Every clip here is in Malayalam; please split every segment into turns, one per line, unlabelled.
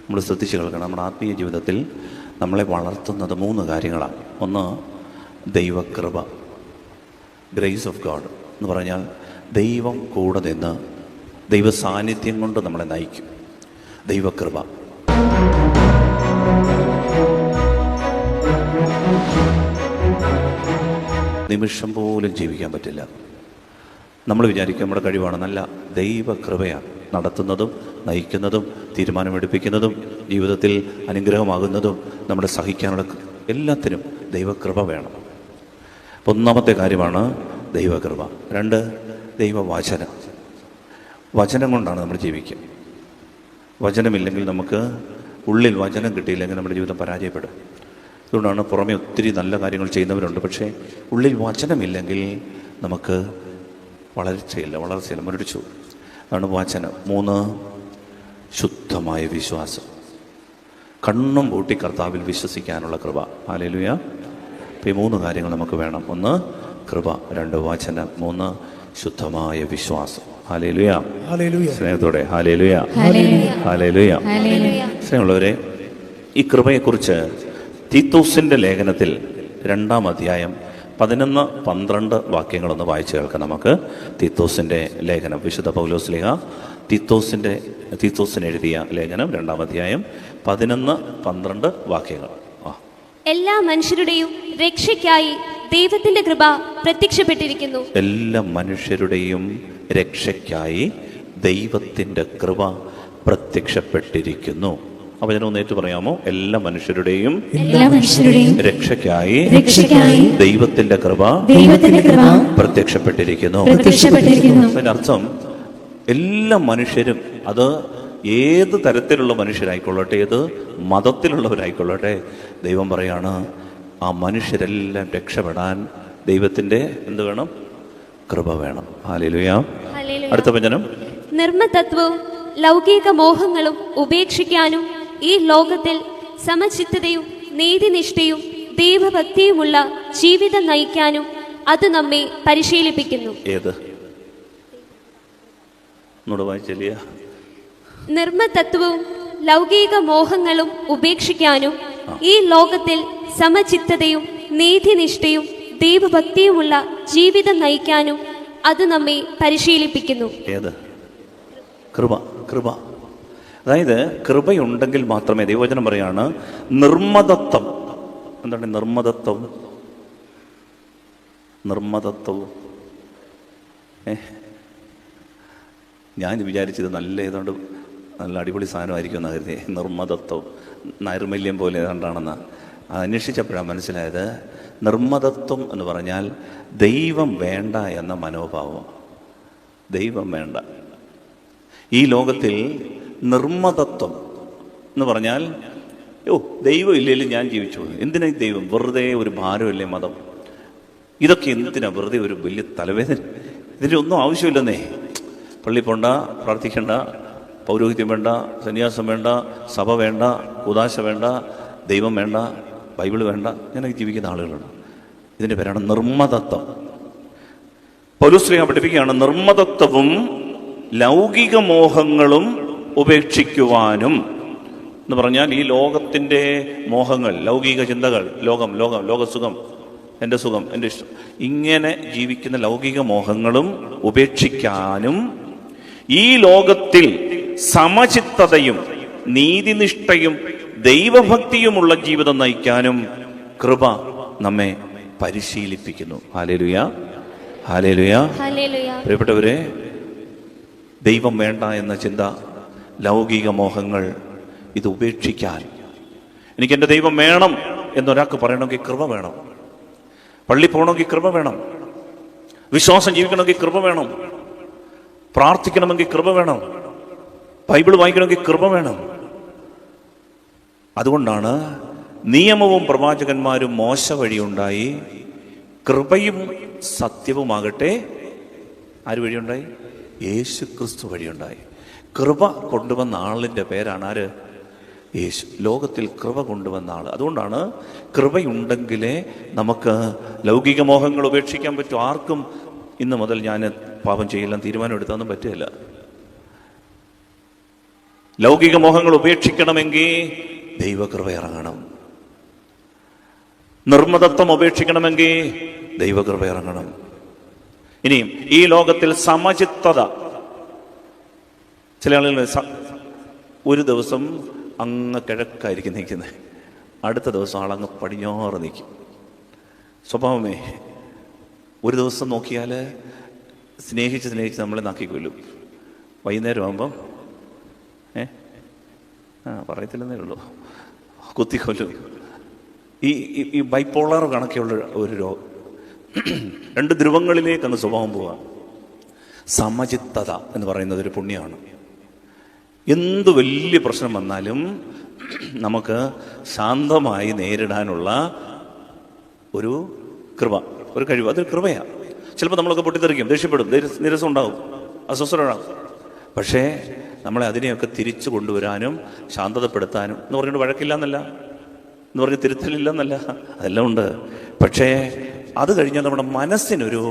നമ്മൾ ശ്രദ്ധിച്ച് കേൾക്കണം. നമ്മുടെ ആത്മീയ ജീവിതത്തിൽ നമ്മളെ വളർത്തുന്നത് 3 കാര്യങ്ങളാണ്. ഒന്ന്, ദൈവകൃപ, ഗ്രേസ് ഓഫ് ഗോഡ് എന്ന് പറഞ്ഞാൽ ദൈവം കൂടെ നിന്ന് ദൈവ സാന്നിധ്യം കൊണ്ട് നമ്മളെ നയിക്കും. ദൈവകൃപ. നിമിഷം പോലും ജീവിക്കാൻ പറ്റില്ല. നമ്മൾ വിചാരിക്കും നമ്മുടെ കഴിവാണ്. നല്ല ദൈവകൃപയാണ് നടത്തുന്നതും നയിക്കുന്നതും തീരുമാനമെടുപ്പിക്കുന്നതും ജീവിതത്തിൽ അനുഗ്രഹമാകുന്നതും നമ്മുടെ സഹിക്കാനുള്ള എല്ലാത്തിനും ദൈവകൃപ വേണം. ഒന്നാമത്തെ കാര്യമാണ് ദൈവകൃപ. 2, ദൈവവചനം. വചനം കൊണ്ടാണ് നമ്മൾ ജീവിക്കുക. വചനമില്ലെങ്കിൽ നമുക്ക് ഉള്ളിൽ വചനം കിട്ടിയില്ലെങ്കിൽ നമ്മുടെ ജീവിതം പരാജയപ്പെടും. അതുകൊണ്ടാണ് പുറമെ ഒത്തിരി നല്ല കാര്യങ്ങൾ ചെയ്യുന്നവരുണ്ട്, പക്ഷേ ഉള്ളിൽ വചനമില്ലെങ്കിൽ നമുക്ക് വളർച്ചയില്ല, മുരടിച്ചു. അതാണ് വചനം. 3, ശുദ്ധമായ വിശ്വാസം. കണ്ണും പൂട്ടി കർത്താവിൽ വിശ്വസിക്കാനുള്ള കൃപ. ഹല്ലേലൂയ. അപ്പോൾ ഈ 3 കാര്യങ്ങൾ നമുക്ക് വേണം. 1, കൃപ. 2, വചനം. 3, ശുദ്ധമായ വിശ്വാസം. ഹല്ലേലൂയ. സ്നേഹത്തോടെ ഹല്ലേലൂയ, ഹല്ലേലൂയ. സ്നേഹമുള്ളവരെ, ഈ കൃപയെക്കുറിച്ച് തീത്തോസിൻ്റെ ലേഖനത്തിൽ 2-ാം അധ്യായം 11-12 വാക്യങ്ങളൊന്ന് വായിച്ചു കേൾക്കാം നമുക്ക്. തീത്തോസിൻ്റെ ലേഖനം, വിശുദ്ധ പൗലോസ്ലീഹ തീത്തോസിന് എഴുതിയ ലേഖനം 2-ാം അധ്യായം 11-12 വാക്യങ്ങൾ.
എല്ലാ മനുഷ്യരുടെയും രക്ഷയ്ക്കായി ദൈവത്തിന്റെ കൃപ പ്രത്യക്ഷപ്പെട്ടിരിക്കുന്നു.
എല്ലാ മനുഷ്യരുടെയും രക്ഷയ്ക്കായി ദൈവത്തിൻ്റെ കൃപ പ്രത്യക്ഷപ്പെട്ടിരിക്കുന്നു. അപ്പൊ ഞാൻ ഒന്ന് ഏറ്റു പറയാമോ? എല്ലാ മനുഷ്യരുടെയും രക്ഷയ്ക്കായി ദൈവത്തിന്റെ കൃപ പ്രത്യക്ഷപ്പെട്ടിരിക്കുന്നു. അതിന്റെ അർത്ഥം എല്ലാ മനുഷ്യരും, അത് ഏത് തരത്തിലുള്ള മനുഷ്യരായിക്കൊള്ളട്ടെ, ഏത് മതത്തിലുള്ളവരായിക്കൊള്ളട്ടെ, ദൈവം പറയാണ് ആ മനുഷ്യരെല്ലാം രക്ഷപ്പെടാൻ ദൈവത്തിന്റെ എന്ത് വേണം? കൃപ വേണം. ഹല്ലേലൂയ. അടുത്ത വചനം.
നിർമ്മതത്വവും ലൗകിക മോഹങ്ങളും ഉപേക്ഷിക്കാനും ഈ ലോകത്തിൽ സമചിത്തതയും നീതിനിഷ്ഠയും ദൈവഭക്തിയുമുള്ള ജീവിതം നയിക്കാനും അത് നമ്മെ പരിശീലിപ്പിക്കുന്നു.
ഏത്?
നിർമ്മതത്വവും ലൗകിക മോഹങ്ങളും ഉപേക്ഷിക്കാനും ഈ ലോകത്തിൽ സമചിത്തതയും നീതിനിഷ്ഠയും ദൈവഭക്തിയുമുള്ള ജീവിതം നയിക്കാനും അത് നമ്മെ പരിശീലിപ്പിക്കുന്നു.
ഏത്? കൃപ. കൃപ. അതായത് കൃപയുണ്ടെങ്കിൽ മാത്രമേ, ദൈവവചനം പറയാണ്, നിർമ്മതത്വം. എന്താണ് നിർമ്മതത്വം? നിർമ്മതത്വവും ഞാൻ വിചാരിച്ചത് ഏതാണ്ട് നല്ല അടിപൊളി സാധനമായിരിക്കും എന്ന് കരുതി. നിർമ്മതത്വം നൈർമല്യം പോലെ ഏതാണ്ടാണെന്ന് അന്വേഷിച്ചപ്പോഴാണ് മനസ്സിലായത്. നിർമ്മതത്വം എന്ന് പറഞ്ഞാൽ ദൈവം വേണ്ട എന്ന മനോഭാവം. ദൈവം വേണ്ട. ഈ ലോകത്തിൽ നിർമ്മതത്വം എന്ന് പറഞ്ഞാൽ ദൈവം ഇല്ലെങ്കിലും ഞാൻ ജീവിച്ചു. എന്തിനാ ഈ ദൈവം? വെറുതെ ഒരു ഭാരമല്ലേ മതം? ഇതൊക്കെ എന്തിനാ വെറുതെ ഒരു വലിയ തലവേദന? ഇതിൻ്റെ ഒന്നും ആവശ്യമില്ലെന്നേ. പള്ളി പോണ്ട, പ്രാർത്ഥിക്കേണ്ട, പൗരോഹിത്യം വേണ്ട, സന്യാസം വേണ്ട, സഭ വേണ്ട, ഉദാശ വേണ്ട, ദൈവം വേണ്ട, ബൈബിൾ വേണ്ട, ഞാനൊക്കെ ജീവിക്കുന്ന ആളുകളാണ്. ഇതിൻ്റെ പേരാണ് നിർമ്മതത്വം. പൗലോസ്ലീഹ പഠിപ്പിക്കുകയാണ്, നിർമ്മതത്വവും ലൗകിക മോഹങ്ങളും ഉപേക്ഷിക്കുവാനും എന്ന് പറഞ്ഞാൽ ഈ ലോകത്തിൻ്റെ മോഹങ്ങൾ, ലൗകിക ചിന്തകൾ, ലോകസുഖം, എൻ്റെ സുഖം, എൻ്റെ ഇഷ്ടം, ഇങ്ങനെ ജീവിക്കുന്ന ലൗകിക മോഹങ്ങളും ഉപേക്ഷിക്കാനും ഈ ലോകത്തിൽ സമചിത്തതയും നീതിനിഷ്ഠയും ദൈവഭക്തിയുമുള്ള ജീവിതം നയിക്കാനും കൃപ നമ്മെ പരിശീലിപ്പിക്കുന്നു. ഹല്ലേലൂയ, ഹല്ലേലൂയ. പ്രിയപ്പെട്ടവരെ, ദൈവം വേണ്ട എന്ന ചിന്ത, ലൗകിക മോഹങ്ങൾ, ഇത് ഉപേക്ഷിക്കാൻ, എനിക്ക് എൻ്റെ ദൈവം വേണം എന്നൊരാൾക്ക് പറയണമെങ്കിൽ കൃപ വേണം. പള്ളി പോകണമെങ്കിൽ കൃപ വേണം. വിശ്വാസം ജീവിക്കണമെങ്കിൽ കൃപ വേണം. പ്രാർത്ഥിക്കണമെങ്കിൽ കൃപ വേണം. ബൈബിൾ വായിക്കണമെങ്കിൽ കൃപ വേണം. അതുകൊണ്ടാണ് നിയമവും പ്രവാചകന്മാരും മോശ വഴിയുണ്ടായി, കൃപയും സത്യവുമാകട്ടെ ആര് വഴിയുണ്ടായി? യേശു ക്രിസ്തു വഴിയുണ്ടായി. കൃപ കൊണ്ടുവന്ന ആളിൻ്റെ പേരാണ് ആര്? യേശു. ലോകത്തിൽ കൃപ കൊണ്ടുവന്ന ആൾ. അതുകൊണ്ടാണ് കൃപയുണ്ടെങ്കിലേ നമുക്ക് ലൗകിക മോഹങ്ങൾ ഉപേക്ഷിക്കാൻ പറ്റും. ആർക്കും ഇന്ന് മുതൽ ഞാൻ പാപം ചെയ്യില്ല തീരുമാനം എടുത്താന്നും പറ്റില്ല. ലൗകിക മോഹങ്ങൾ ഉപേക്ഷിക്കണമെങ്കിൽ ദൈവകൃപ ഇറങ്ങണം. നിർമ്മതത്വം ഉപേക്ഷിക്കണമെങ്കിൽ ദൈവകൃപ ഇറങ്ങണം. ഇനിയും ഈ ലോകത്തിൽ സമചിത്തത, ചില ആളുകൾ ഒരു ദിവസം അങ്ങ് കിഴക്കായിരിക്കും നിൽക്കുന്നത്, അടുത്ത ദിവസം ആളങ്ങ് പടിഞ്ഞാറ് നിൽക്കും. സ്വഭാവമേ, ഒരു ദിവസം നോക്കിയാൽ സ്നേഹിച്ച് നമ്മളെ നാക്കിക്കൊല്ലും. വൈകുന്നേരം ആകുമ്പം പറയത്തില്ലെന്നേ ഉള്ളൂ, കുത്തിക്കൊല്ലും. ഈ ബൈപ്പോളർ കണക്കെയുള്ള ഒരു രോഗം, രണ്ട് ധ്രുവങ്ങളിലേക്ക് അങ്ങ് സ്വഭാവം പോവാം. സമചിത്തത എന്ന് പറയുന്നത് ഒരു പുണ്യമാണ്. എന്ത് വലിയ പ്രശ്നം വന്നാലും നമുക്ക് ശാന്തമായി നേരിടാനുള്ള ഒരു കൃപ, ഒരു കഴിവ്, അതൊരു കൃപയാണ്. ചിലപ്പോൾ നമ്മളൊക്കെ പൊട്ടിത്തെറിക്കും, ദേഷ്യപ്പെടും, നിരസം ഉണ്ടാവും, അസ്വസ്ഥരാകും. പക്ഷേ നമ്മളെ അതിനെയൊക്കെ തിരിച്ചു കൊണ്ടുവരാനും ശാന്തതപ്പെടുത്താനും എന്ന് പറഞ്ഞിട്ട് വഴക്കില്ല എന്നല്ല, എന്ന് പറഞ്ഞ് തിരുത്തലില്ല എന്നല്ല, അതെല്ലാം ഉണ്ട്. പക്ഷേ അത് കഴിഞ്ഞാൽ നമ്മുടെ മനസ്സിനൊരു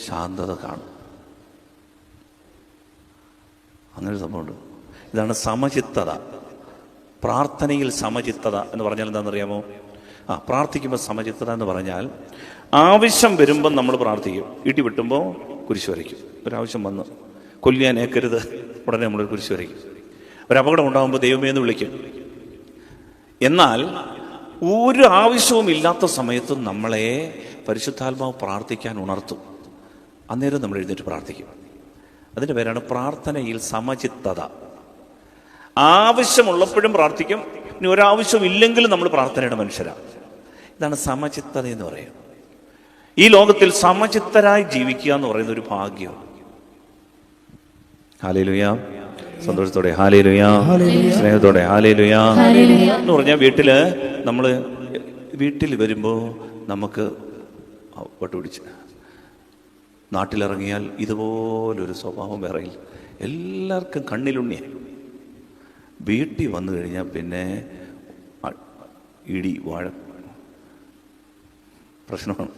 ശാന്തത കാണും. അങ്ങനൊരു സംഭവമുണ്ട്. ഇതാണ് സമചിത്തത. പ്രാർത്ഥനയിൽ സമചിത്തത എന്ന് പറഞ്ഞാൽ എന്താണെന്നറിയാമോ? പ്രാർത്ഥിക്കുമ്പോൾ സമചിത്തത എന്ന് പറഞ്ഞാൽ ആവശ്യം വരുമ്പം നമ്മൾ പ്രാർത്ഥിക്കും. വീട്ടിൽ വിട്ടുമ്പോൾ കുരിശ് വരയ്ക്കും. ഒരാവശ്യം വന്ന് കൊല്ലാനേക്കരുത്, ഉടനെ നമ്മൾ കുരിശ് വരയ്ക്കും. ഒരപകടം ഉണ്ടാകുമ്പോൾ ദൈവമേ എന്ന് വിളിക്കും. എന്നാൽ ഒരു ആവശ്യവും ഇല്ലാത്ത സമയത്തും നമ്മളെ പരിശുദ്ധാത്മാവ് പ്രാർത്ഥിക്കാൻ ഉണർത്തും. അന്നേരം നമ്മൾ എഴുന്നേറ്റ് പ്രാർത്ഥിക്കും. അതിൻ്റെ പേരാണ് പ്രാർത്ഥനയിൽ സമചിത്തത. ആവശ്യമുള്ളപ്പോഴും പ്രാർത്ഥിക്കും, ഇനി ഒരാവശ്യവും ഇല്ലെങ്കിലും നമ്മൾ പ്രാർത്ഥനയുടെ മനുഷ്യരാണ്. ഇതാണ് സമചിത്തത എന്ന് പറയുന്നത്. ഈ ലോകത്തിൽ സമചിത്തരായി ജീവിക്കുക എന്ന് പറയുന്ന ഒരു ഭാഗ്യം. ഹല്ലേലൂയ. സന്തോഷത്തോടെ ഹല്ലേലൂയ, സ്നേഹത്തോടെ ഹല്ലേലൂയ എന്ന് പറഞ്ഞാൽ വീട്ടിൽ വരുമ്പോൾ നമുക്ക് വട്ടുപിടിച്ച് നാട്ടിലിറങ്ങിയാൽ ഇതുപോലൊരു സ്വഭാവം വേറെയില്ല. എല്ലാവർക്കും കണ്ണിലുണ്ണിയായി. വീട്ടിൽ വന്നു കഴിഞ്ഞാൽ പിന്നെ ഇടി വാഴ പ്രശ്നമാണ്.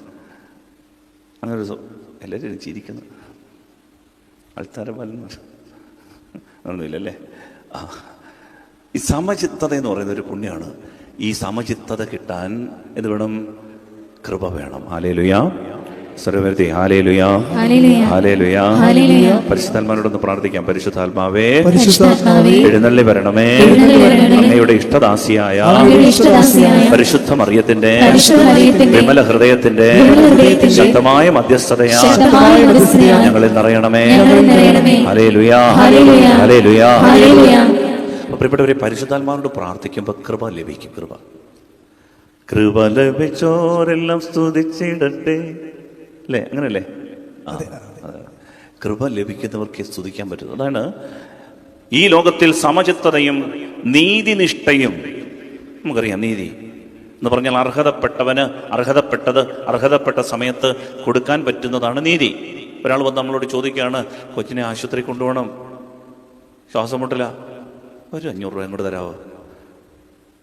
അങ്ങനൊരു എല്ലാവരും ചിരിക്കുന്നു. അൾത്താരപാലന്മാർ ഒന്നുമില്ലല്ലേ? ഈ സമചിത്തത എന്ന് പറയുന്ന ഒരു പുണ്യമാണ്. ഈ സമചിത്തത കിട്ടാൻ എന്ത് വേണം? കൃപ വേണം. ഹല്ലേലൂയ. സർവ്വവ്യാപി ഹല്ലേലൂയ, ഹല്ലേലൂയ. പരിശുദ്ധാത്മാവിനോടൊന്ന് പ്രാർത്ഥിക്കാം. പരിശുദ്ധാത്മാവേ, എഴുന്നള്ളി വരണമേ. അങ്ങയുടെ ഇഷ്ടദാസിയായ പരിശുദ്ധ മറിയത്തിന്റെ വിമല ഹൃദയത്തിന്റെ ശക്തമായ മധ്യസ്ഥതയാ ഞങ്ങളിൽ നിറയണമേ. ഹല്ലേലൂയ, ഹല്ലേലൂയ. പ്രിയപ്പെട്ടവരെ, പരിശുദ്ധാത്മാവിനോട് പ്രാർത്ഥിക്കുമ്പോൾ കൃപ ലഭിക്കും. കൃപ ലഭിച്ചോരെല്ലാം സ്തുതിച്ചിടട്ടെ, അല്ലേ? അങ്ങനല്ലേ? കൃപ ലഭിക്കുന്നവർക്ക് സ്തുതിക്കാൻ പറ്റും. അതാണ് ഈ ലോകത്തിൽ സമചിത്തതയും നീതിനിഷ്ഠയും. നമുക്കറിയാം, നീതി എന്ന് പറഞ്ഞാൽ അർഹതപ്പെട്ടവന് അർഹതപ്പെട്ട സമയത്ത് കൊടുക്കാൻ പറ്റുന്നതാണ് നീതി. ഒരാൾ വന്ന് നമ്മളോട് ചോദിക്കുകയാണ്, കൊച്ചിനെ ആശുപത്രി കൊണ്ടുപോകണം, ശ്വാസം മുട്ടില്ല, ഒരു 500 രൂപ ഇങ്ങോട്ട് തരാമോ?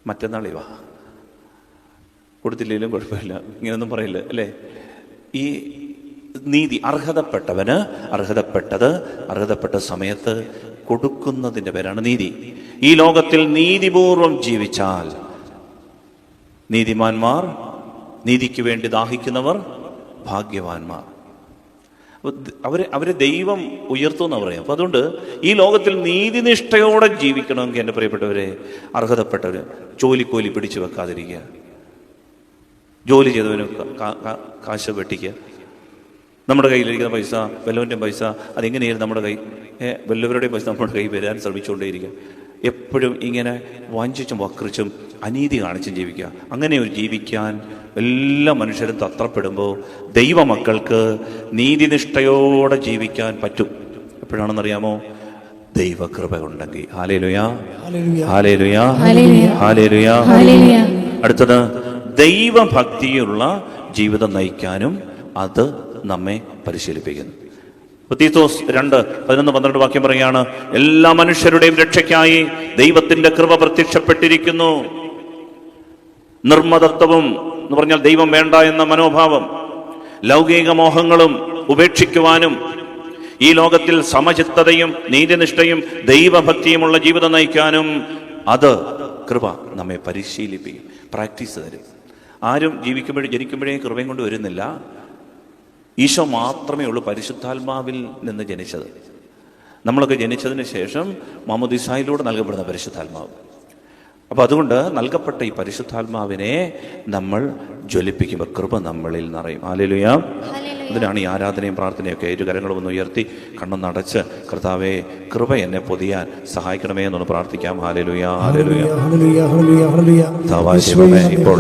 മറ്റന്നാളേ വാ, കൊടുത്തില്ലെങ്കിലും കുഴപ്പമില്ല, ഇങ്ങനെയൊന്നും പറയില്ല, അല്ലേ? ഈ നീതി, അർഹതപ്പെട്ടവന് അർഹതപ്പെട്ട സമയത്ത് കൊടുക്കുന്നതിൻ്റെ പേരാണ് നീതി. ഈ ലോകത്തിൽ നീതിപൂർവം ജീവിച്ചാൽ നീതിമാന്മാർ, നീതിക്ക് വേണ്ടി ദാഹിക്കുന്നവർ ഭാഗ്യവാന്മാർ. അവരെ ദൈവം ഉയർത്തുമെന്ന് പറയാം. അപ്പം അതുകൊണ്ട് ഈ ലോകത്തിൽ നീതിനിഷ്ഠയോടെ ജീവിക്കണമെങ്കിൽ എൻ്റെ പ്രിയപ്പെട്ടവരെ, അർഹതപ്പെട്ടവർ ജോലിക്കോലി പിടിച്ചു വെക്കാതിരിക്കുക, ജോലി ചെയ്തവന് കാശ് വെട്ടിക്കുക. നമ്മുടെ കയ്യിലിരിക്കുന്ന പൈസ, വല്ലവൻ്റെയും പൈസ, അതെങ്ങനെയായിരുന്നു നമ്മുടെ കൈ, വല്ലവരുടെയും പൈസ നമ്മുടെ കൈ വരാൻ ശ്രമിച്ചുകൊണ്ടേയിരിക്കുക. എപ്പോഴും ഇങ്ങനെ വഞ്ചിച്ചും വക്രിച്ചും അനീതി കാണിച്ചും ജീവിക്കുക. അങ്ങനെ ഒരു ജീവിക്കാൻ എല്ലാ മനുഷ്യരും തത്രപ്പെടുമ്പോൾ ദൈവമക്കൾക്ക് നീതിനിഷ്ഠയോടെ ജീവിക്കാൻ പറ്റും. എപ്പോഴാണെന്നറിയാമോ? ദൈവകൃപ ഉണ്ടെങ്കിൽ. ഹല്ലേലൂയ, ഹല്ലേലൂയ, ഹല്ലേലൂയ. അടുത്തത്, ദൈവഭക്തിയുള്ള ജീവിതം നയിക്കാനും അത് നമ്മെ പരിശീലിപ്പിക്കുന്നു. തീത്തോസ് 2:11-12 വാക്യം പറയാണ്, എല്ലാ മനുഷ്യരുടെയും രക്ഷയ്ക്കായി ദൈവത്തിന്റെ കൃപ പ്രത്യക്ഷപ്പെട്ടിരിക്കുന്നു. നിർമ്മതത്വവും എന്ന് പറഞ്ഞാൽ ദൈവം വേണ്ട എന്ന മനോഭാവം, ലൗകിക മോഹങ്ങളും ഉപേക്ഷിക്കുവാനും ഈ ലോകത്തിൽ സമചിത്തതയും നീതിനിഷ്ഠയും ദൈവഭക്തിയുമുള്ള ജീവിതം നയിക്കാനും അത് കൃപ നമ്മെ പരിശീലിപ്പിക്കും, പ്രാക്ടീസ് തരും. ആരും ജനിക്കുമ്പോഴേ കൃപയും കൊണ്ട് വരുന്നില്ല. ഈശോ മാത്രമേ ഉള്ളൂ പരിശുദ്ധാത്മാവിൽ നിന്ന് ജനിച്ചത്. നമ്മളൊക്കെ ജനിച്ചതിന് ശേഷം മാമോദീസായിലൂടെ നൽകപ്പെടുന്ന പരിശുദ്ധാത്മാവ്. അപ്പോൾ അതുകൊണ്ട് നൽകപ്പെട്ട ഈ പരിശുദ്ധാത്മാവിനെ നമ്മൾ ജ്വലിപ്പിക്കുമ്പോൾ കൃപ നമ്മളിൽ നിറയും. ഹല്ലേലൂയ. അതിനാണ് ഈ ആരാധനയും പ്രാർത്ഥനയൊക്കെ. ഇരുകരങ്ങളും ഒന്ന് ഉയർത്തി കണ്ണൊന്നടച്ച് കർത്താവേ കൃപ എന്നെ പൊതിയാൻ സഹായിക്കണമേ എന്നൊന്ന് പ്രാർത്ഥിക്കാം. Hallelujah, hallelujah. കർത്താവായ ദൈവമേ, ഇപ്പോൾ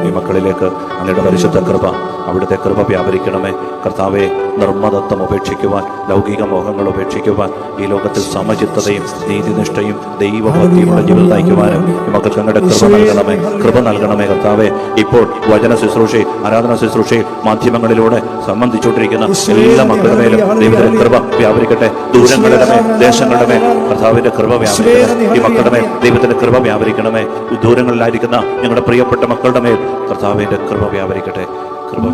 ഈ മക്കളിലേക്ക് അങ്ങയുടെ പരിശുദ്ധ കൃപ, അവിടുത്തെ കൃപ വ്യാപരിക്കണമേ. കർത്താവെ, നിർമ്മതത്വം ഉപേക്ഷിക്കുവാൻ, ലൗകിക മോഹങ്ങൾ ഉപേക്ഷിക്കുവാൻ, ഈ ലോകത്തിൽ സമചിത്തതയും നീതിനിഷ്ഠയും ദൈവഭക്തിയുമുള്ള ജീവിതം നയിക്കുവാനും ഈ മക്കൾക്ക് അങ്ങയുടെ കൃപ നൽകണമേ, കൃപ നൽകണമേ. കർത്താവെ, ഇപ്പോൾ വചന ശുശ്രൂഷയും ആരാധന ശുശ്രൂഷയും മാധ്യമങ്ങളിലൂടെ സംബന്ധിച്ചുകൊണ്ടിരിക്കുന്ന എല്ലാ മക്കളുടെ മേലും ദൈവത്തിന്റെ കൃപ വ്യാപരിക്കട്ടെ. ദൂരങ്ങളുടെ മേൽ, ദേശങ്ങളുടെ മേൽ കർത്താവിന്റെ കൃപ വ്യാപരിക്കട്ടെ. ഈ മക്കളുടെ മേൽ ദൈവത്തിന്റെ കൃപ വ്യാപരിക്കണമേ. ദൂരങ്ങളിലായിരിക്കുന്ന ഞങ്ങളുടെ പ്രിയപ്പെട്ട മക്കളുടെ മേൽ കർത്താവിന്റെ കൃപ വ്യാപരിക്കട്ടെ. കൃപ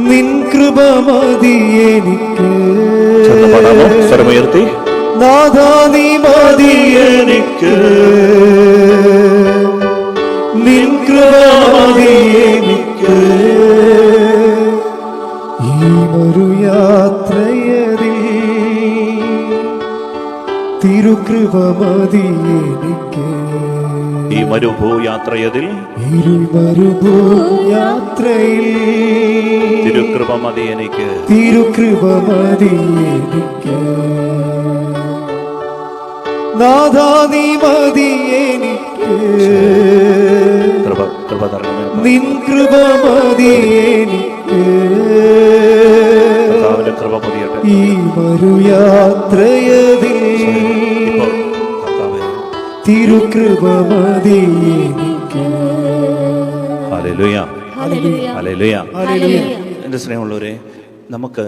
നിൻ കൃപ മതി എനിക്ക്.
സ്വരമുയർത്തി
നാഥാ നീ മതി എനിക്ക്, നിൻ കൃപ മതി എനിക്ക്. ഈ ഒരു യാത്രയതിൽ തിരുകൃപ മതി എനിക്ക്.
ഈ മരുഭൂയാത്രയതിൽ തിരുകൃപ മതി എനിക്ക്.
തിരുകൃപ മതി എനിക്ക്. നാഥാ നീ മതി എനിക്ക്,
കൃപ തരണമേ.
നിൻ കൃപ മതി എനിക്ക്.
കൃപ പൊതിയട്ടെ.
ഈ മരുയാത്രയതിൽ തിരുകൃപ മതി എനിക്ക്.
ഹല്ലേലൂയ,
ഹല്ലേലൂയ,
ഹല്ലേലൂയ.
ഹല്ലേലൂയ.
എൻ്റെ സ്നേഹമുള്ളവരെ, നമുക്ക്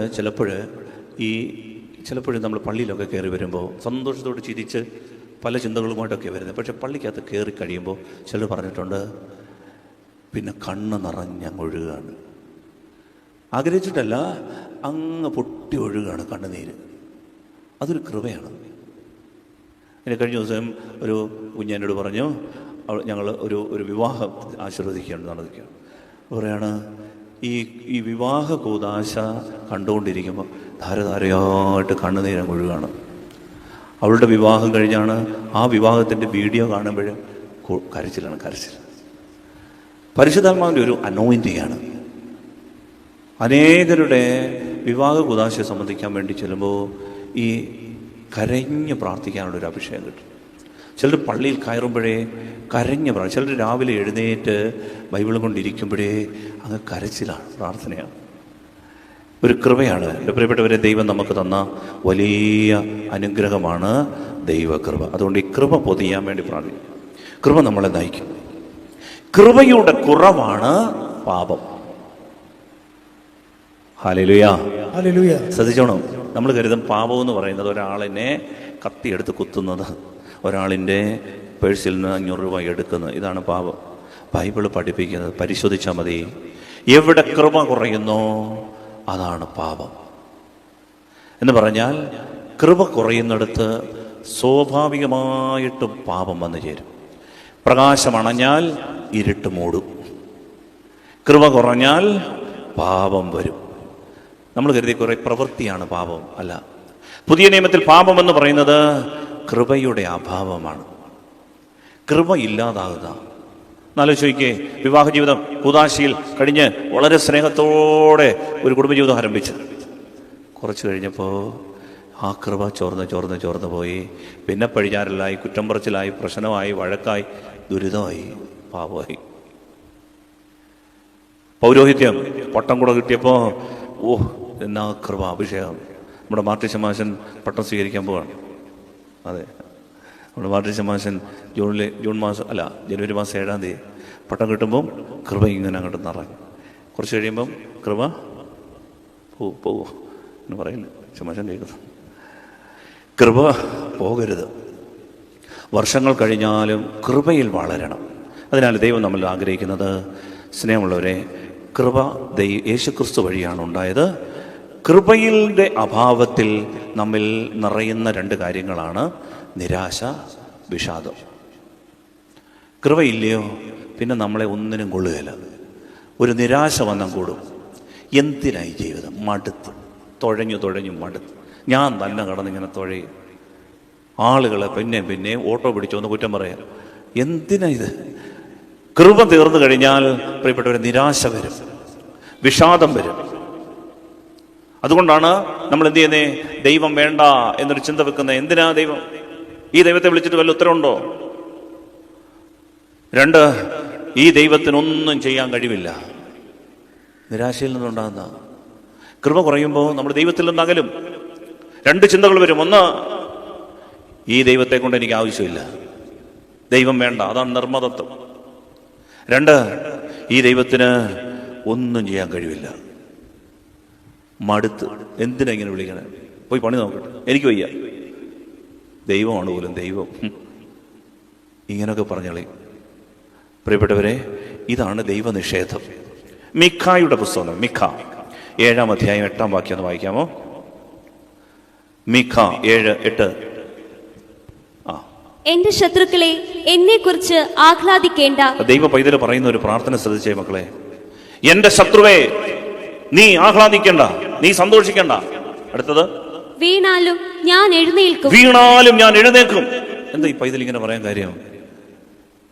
ചിലപ്പോഴും നമ്മൾ പള്ളിയിലൊക്കെ കയറി വരുമ്പോൾ സന്തോഷത്തോട് ചിരിച്ച് പല ചിന്തകളുമായിട്ടൊക്കെ വരുന്നത്. പക്ഷെ പള്ളിക്കകത്ത് കയറി കഴിയുമ്പോൾ ചിലർ പറഞ്ഞിട്ടുണ്ട്, പിന്നെ കണ്ണ് നിറഞ്ഞൊഴുകുകയാണ്. ആഗ്രഹിച്ചിട്ടല്ല, അങ്ങ് പൊട്ടി ഒഴുകുകയാണ് കണ്ണുനീര്. അതൊരു കൃപയാണ്. എനിക്ക് കഴിഞ്ഞ ദിവസം ഒരു കുഞ്ഞെന്നോട് പറഞ്ഞു, ഞങ്ങൾ ഒരു വിവാഹം ആശീർവദിക്കുകയാണ്, നടന്നിരിക്കുകയാണ്. പറയാണ്, ഈ വിവാഹ കൂദാശ കണ്ടുകൊണ്ടിരിക്കുമ്പോൾ ധാരധാരയായിട്ട് കണ്ണുനീരം ഒഴുകാണ്. അവളുടെ വിവാഹം കഴിഞ്ഞാണ് ആ വിവാഹത്തിൻ്റെ വീഡിയോ കാണുമ്പോൾ കരച്ചിലാണ്. പരിശുദ്ധാത്മാവിൻ്റെ ഒരു അനോയിൻറ്റിംഗ് ആണ്. അനേകരുടെ വിവാഹ കൂദാശയെ സംബന്ധിക്കാൻ വേണ്ടി ചെല്ലുമ്പോൾ ഈ കരഞ്ഞ് പ്രാർത്ഥിക്കാനുള്ളൊരു അഭിഷേകം കിട്ടും. ചിലർ പള്ളിയിൽ കയറുമ്പോഴേ കരഞ്ഞ് ചിലർ രാവിലെ എഴുന്നേറ്റ് ബൈബിളും കൊണ്ടിരിക്കുമ്പോഴേ അങ്ങ് കരച്ചിലാണ്, പ്രാർത്ഥനയാണ്. ഒരു കൃപയാണ്. എൻ്റെ പ്രിയപ്പെട്ടവരെ, ദൈവം നമുക്ക് തന്ന വലിയ അനുഗ്രഹമാണ് ദൈവകൃപ. അതുകൊണ്ട് ഈ കൃപ പൊതിയാൻ വേണ്ടി പ്രാർത്ഥിക്കും. കൃപ നമ്മളെ നയിക്കും. കൃപയുടെ കുറവാണ് പാപം. ഹല്ലേലൂയ,
ഹല്ലേലൂയ.
ശ്രദ്ധിച്ചോണം. നമ്മൾ കരുതും പാപം എന്ന് പറയുന്നത് ഒരാളിനെ കത്തിയെടുത്ത് കുത്തുന്നത്, ഒരാളിൻ്റെ പേഴ്സിൽ നിന്ന് 500 രൂപ എടുക്കുന്നത്, ഇതാണ് പാപം. ബൈബിൾ പഠിപ്പിക്കുന്നത് പരിശോധിച്ചാൽ മതി. എവിടെ കൃപ കുറയുന്നോ അതാണ് പാപം. എന്ന് പറഞ്ഞാൽ കൃപ കുറയുന്നിടത്ത് സ്വാഭാവികമായിട്ടും പാപം വന്നു ചേരും. പ്രകാശം അണഞ്ഞാൽ ഇരുട്ട് മൂടും. കൃപ കുറഞ്ഞാൽ പാപം വരും. നമ്മൾ കരുതി കുറേ പ്രവൃത്തിയാണ് പാപം. അല്ല, പുതിയ നിയമത്തിൽ പാപം എന്ന് പറയുന്നത് കൃപയുടെ അഭാവമാണ്. കൃപ ഇല്ലാതാകുക. എന്നാലോചിക്കേ, വിവാഹ ജീവിതം കൂദാശയിൽ കഴിഞ്ഞ് വളരെ സ്നേഹത്തോടെ ഒരു കുടുംബജീവിതം ആരംഭിച്ചു. കുറച്ച് കഴിഞ്ഞപ്പോൾ ആ കൃപ ചോർന്ന് പോയി. പിന്നെ പഴിഞ്ഞാറലായി, കുറ്റം പറച്ചിലായി, പ്രശ്നമായി, വഴക്കായി, ദുരിതമായി, പാപമായി. പൗരോഹിത്യം പട്ടം കൂടെ കിട്ടിയപ്പോൾ എന്നാ കൃപ, അഭിഷേകം. നമ്മുടെ മാർട്ടി ശമാശൻ പട്ടം സ്വീകരിക്കാൻ പോവാണ്. അതെ, നമ്മുടെ മാർട്ടി ശമാശൻ ജനുവരി മാസം 7-ാം തീയതി പട്ടം കിട്ടുമ്പം കൃപ ഇങ്ങനെ അങ്ങോട്ട് നിറഞ്ഞു. കുറച്ച് കഴിയുമ്പം കൃപ പോവോ എന്ന് പറയില്ല ശമാശൻ കേൾക്കുന്നു. കൃപ പോകരുത്. വർഷങ്ങൾ കഴിഞ്ഞാലും കൃപയിൽ വളരണം. അതിനാൽ ദൈവം നമ്മൾ ആഗ്രഹിക്കുന്നത്, സ്നേഹമുള്ളവരെ, കൃപ യേശുക്രിസ്തു വഴിയാണ് ഉണ്ടായത്. കൃപയുടെ അഭാവത്തിൽ നമ്മിൽ നിറയുന്ന രണ്ട് കാര്യങ്ങളാണ് നിരാശ, വിഷാദം. കൃപയില്ലയോ പിന്നെ നമ്മളെ ഒന്നിനും കൊള്ളുകയില്ല. ഒരു നിരാശ വന്നാൽ കൂടും. എന്തിനായി ജീവിതം? മടുത്ത്, തുഴഞ്ഞു മടുത്ത്. ഞാൻ തന്നെ കടന്നിങ്ങനെ തുഴയും. ആളുകളെ പിന്നെ ഓട്ടോ പിടിച്ചോന്ന് കുറ്റം പറയാം. എന്തിനാ ഇത്? കൃപ തീർന്നു കഴിഞ്ഞാൽ പ്രിയപ്പെട്ടവരെ നിരാശ വരും, വിഷാദം വരും. അതുകൊണ്ടാണ് നമ്മൾ എന്ത് ചെയ്യുന്നേ? ദൈവം വേണ്ട എന്നൊരു ചിന്ത വെക്കുന്നത്. എന്തിനാ ദൈവം? ഈ ദൈവത്തെ വിളിച്ചിട്ട് വല്ല ഉത്തരവുണ്ടോ? 2, ഈ ദൈവത്തിനൊന്നും ചെയ്യാൻ കഴിവില്ല. നിരാശയിൽ നിന്നുണ്ടാകുന്ന കൃപ കുറയുമ്പോൾ നമ്മൾ ദൈവത്തിൽ നിന്ന് അകലും. 2 ചിന്തകൾ വരും. 1, ഈ ദൈവത്തെ കൊണ്ട് എനിക്ക് ആവശ്യമില്ല, ദൈവം വേണ്ട, അതാണ് നിർമ്മതത്വം. 2, ഈ ദൈവത്തിന് ഒന്നും ചെയ്യാൻ കഴിവില്ല, മടുത്ത്. എന്തിനാ ഇങ്ങനെ വിളിക്കണേ? പോയി പണി നോക്കട്ടെ, എനിക്ക് വയ്യ, ദൈവമാണ് പോലും ദൈവം, ഇങ്ങനെയൊക്കെ പറഞ്ഞോളി. പ്രിയപ്പെട്ടവരെ, ഇതാണ് ദൈവനിഷേധം. മിഖായുടെ പുസ്തകം, മിഖ 7-ാം അധ്യായം 8-ാം വാക്യം ഒന്ന് വായിക്കാമോ? മിഖ 7:8.
എന്റെ ശത്രുക്കളെ എന്നെക്കുറിച്ച് ആഹ്ലാദിക്കേണ്ട.
ദൈവ പൈതല് പറയുന്ന ഒരു പ്രാർത്ഥന ശ്രദ്ധിച്ചേ മക്കളെ. എന്റെ ശത്രുവേ നീ ആഹ്ലാദിക്കേണ്ട, നീ സന്തോഷിക്കേണ്ട. അടുത്തത്,
വീണാലും ഞാൻ എഴുന്നേൽക്കും.
വീണാലും ഞാൻ എഴുന്നേൽക്കും. എന്താ ഈ പൈതൽ ഇങ്ങനെ പറയാൻ കാര്യം?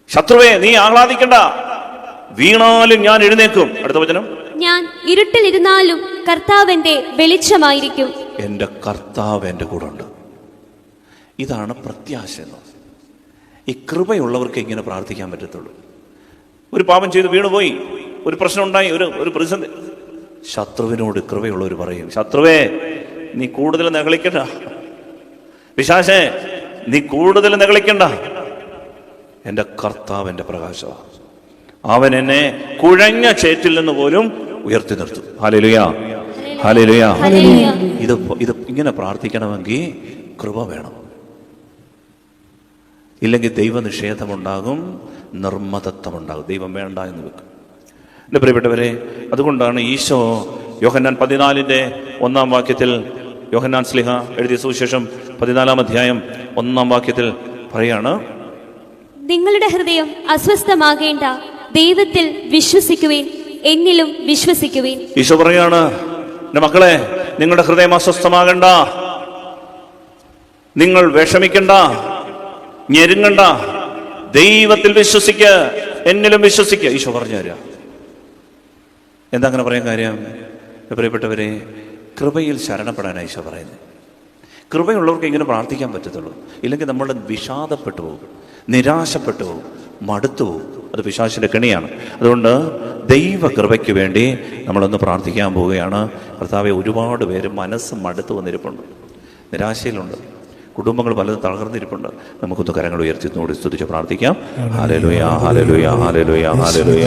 ശത്രുവേ നീ ആഹ്ലാദിക്കേണ്ട, വീണാലും ഞാൻ എഴുന്നേൽക്കും. അടുത്ത വചനം,
ഞാൻ ഇരുട്ടിലിരുന്നാലും കർത്താവിന്റെ വെളിച്ചമായിരിക്കും.
എന്റെ കർത്താവ് എന്റെ കൂടെ ഉണ്ട്. ഇതാണ് പ്രത്യാശ. ഈ കൃപയുള്ളവർക്ക് ഇങ്ങനെ പ്രാർത്ഥിക്കാൻ പറ്റത്തുള്ളൂ. ഒരു പാപം ചെയ്ത് വീണുപോയി, ഒരു പ്രശ്നം ഉണ്ടായി, ഒരു പ്രതിസന്ധി, ശത്രുവിനോട് കൃപയുള്ളവർ പറയും, ശത്രുവേ നീ കൂടുതൽ നെകളിക്കണ്ട, പിശാചേ നീ കൂടുതൽ നെകളിക്കണ്ട, എൻ്റെ കർത്താവ് എൻ്റെ പ്രകാശമാണ്, അവൻ എന്നെ കുഴഞ്ഞ ചേറ്റിൽ നിന്ന് പോലും ഉയർത്തി നിർത്തും. Hallelujah, hallelujah. ഇത് ഇങ്ങനെ പ്രാർത്ഥിക്കണമെങ്കിൽ കൃപ വേണം. ഇല്ലെങ്കിൽ ദൈവനിഷേധമുണ്ടാകും, നിർമ്മതത്വമുണ്ടാകും, ദൈവം വേണ്ട എന്ന് വെക്കും. എൻ്റെ പ്രിയപ്പെട്ടവരെ, അതുകൊണ്ടാണ് ഈശോ യോഹന്നാൻ 14:1 വാക്യത്തിൽ, യോഹന്നാൻ ശ്ലീഹ എഴുതിയ സുവിശേഷം 14-ാം അധ്യായം 1 വാക്യത്തിൽ പറയാണ്,
നിങ്ങളുടെ ഹൃദയം അസ്വസ്ഥമാകേണ്ട, ദൈവത്തിൽ വിശ്വസിക്കുവേൻ, എന്നിലും വിശ്വസിക്കുവേൻ.
ഈശോ പറയാണ്, എൻ്റെ മക്കളെ നിങ്ങളുടെ ഹൃദയം അസ്വസ്ഥമാകണ്ട, നിങ്ങൾ വിഷമിക്കണ്ട, ഞെരുങ്ങണ്ട, ദൈവത്തിൽ വിശ്വസിക്കുക, എന്നിലും വിശ്വസിക്കുക. ഈശോ പറഞ്ഞു തരാം. എന്താ അങ്ങനെ പറയാൻ കാര്യം? പ്രിയപ്പെട്ടവരെ, കൃപയിൽ ശരണപ്പെടാനാണ് ഈശോ പറയുന്നത്. കൃപയുള്ളവർക്ക് ഇങ്ങനെ പ്രാർത്ഥിക്കാൻ പറ്റത്തുള്ളൂ. ഇല്ലെങ്കിൽ നമ്മൾ വിഷാദപ്പെട്ടു പോകും, നിരാശപ്പെട്ടു പോകും, മടുത്തു പോകും. അത് പിശാചിന്റെ കെണിയാണ്. അതുകൊണ്ട് ദൈവകൃപയ്ക്ക് വേണ്ടി നമ്മളൊന്ന് പ്രാർത്ഥിക്കാൻ പോവുകയാണ്. കർത്താവെ, ഒരുപാട് പേര് മനസ്സ് മടുത്തു വന്നിരിപ്പുണ്ട്, നിരാശയിലുണ്ട്, കുടുംബങ്ങൾ പലതും തളർന്നിരിപ്പുണ്ട്. നമുക്കൊന്ന് കരങ്ങൾ ഉയർത്തിനോട് സ്തുതിച്ച് പ്രാർത്ഥിക്കാം. ഹല്ലേലൂയ, ഹല്ലേലൂയ, ഹല്ലേലൂയ, ഹല്ലേലൂയ.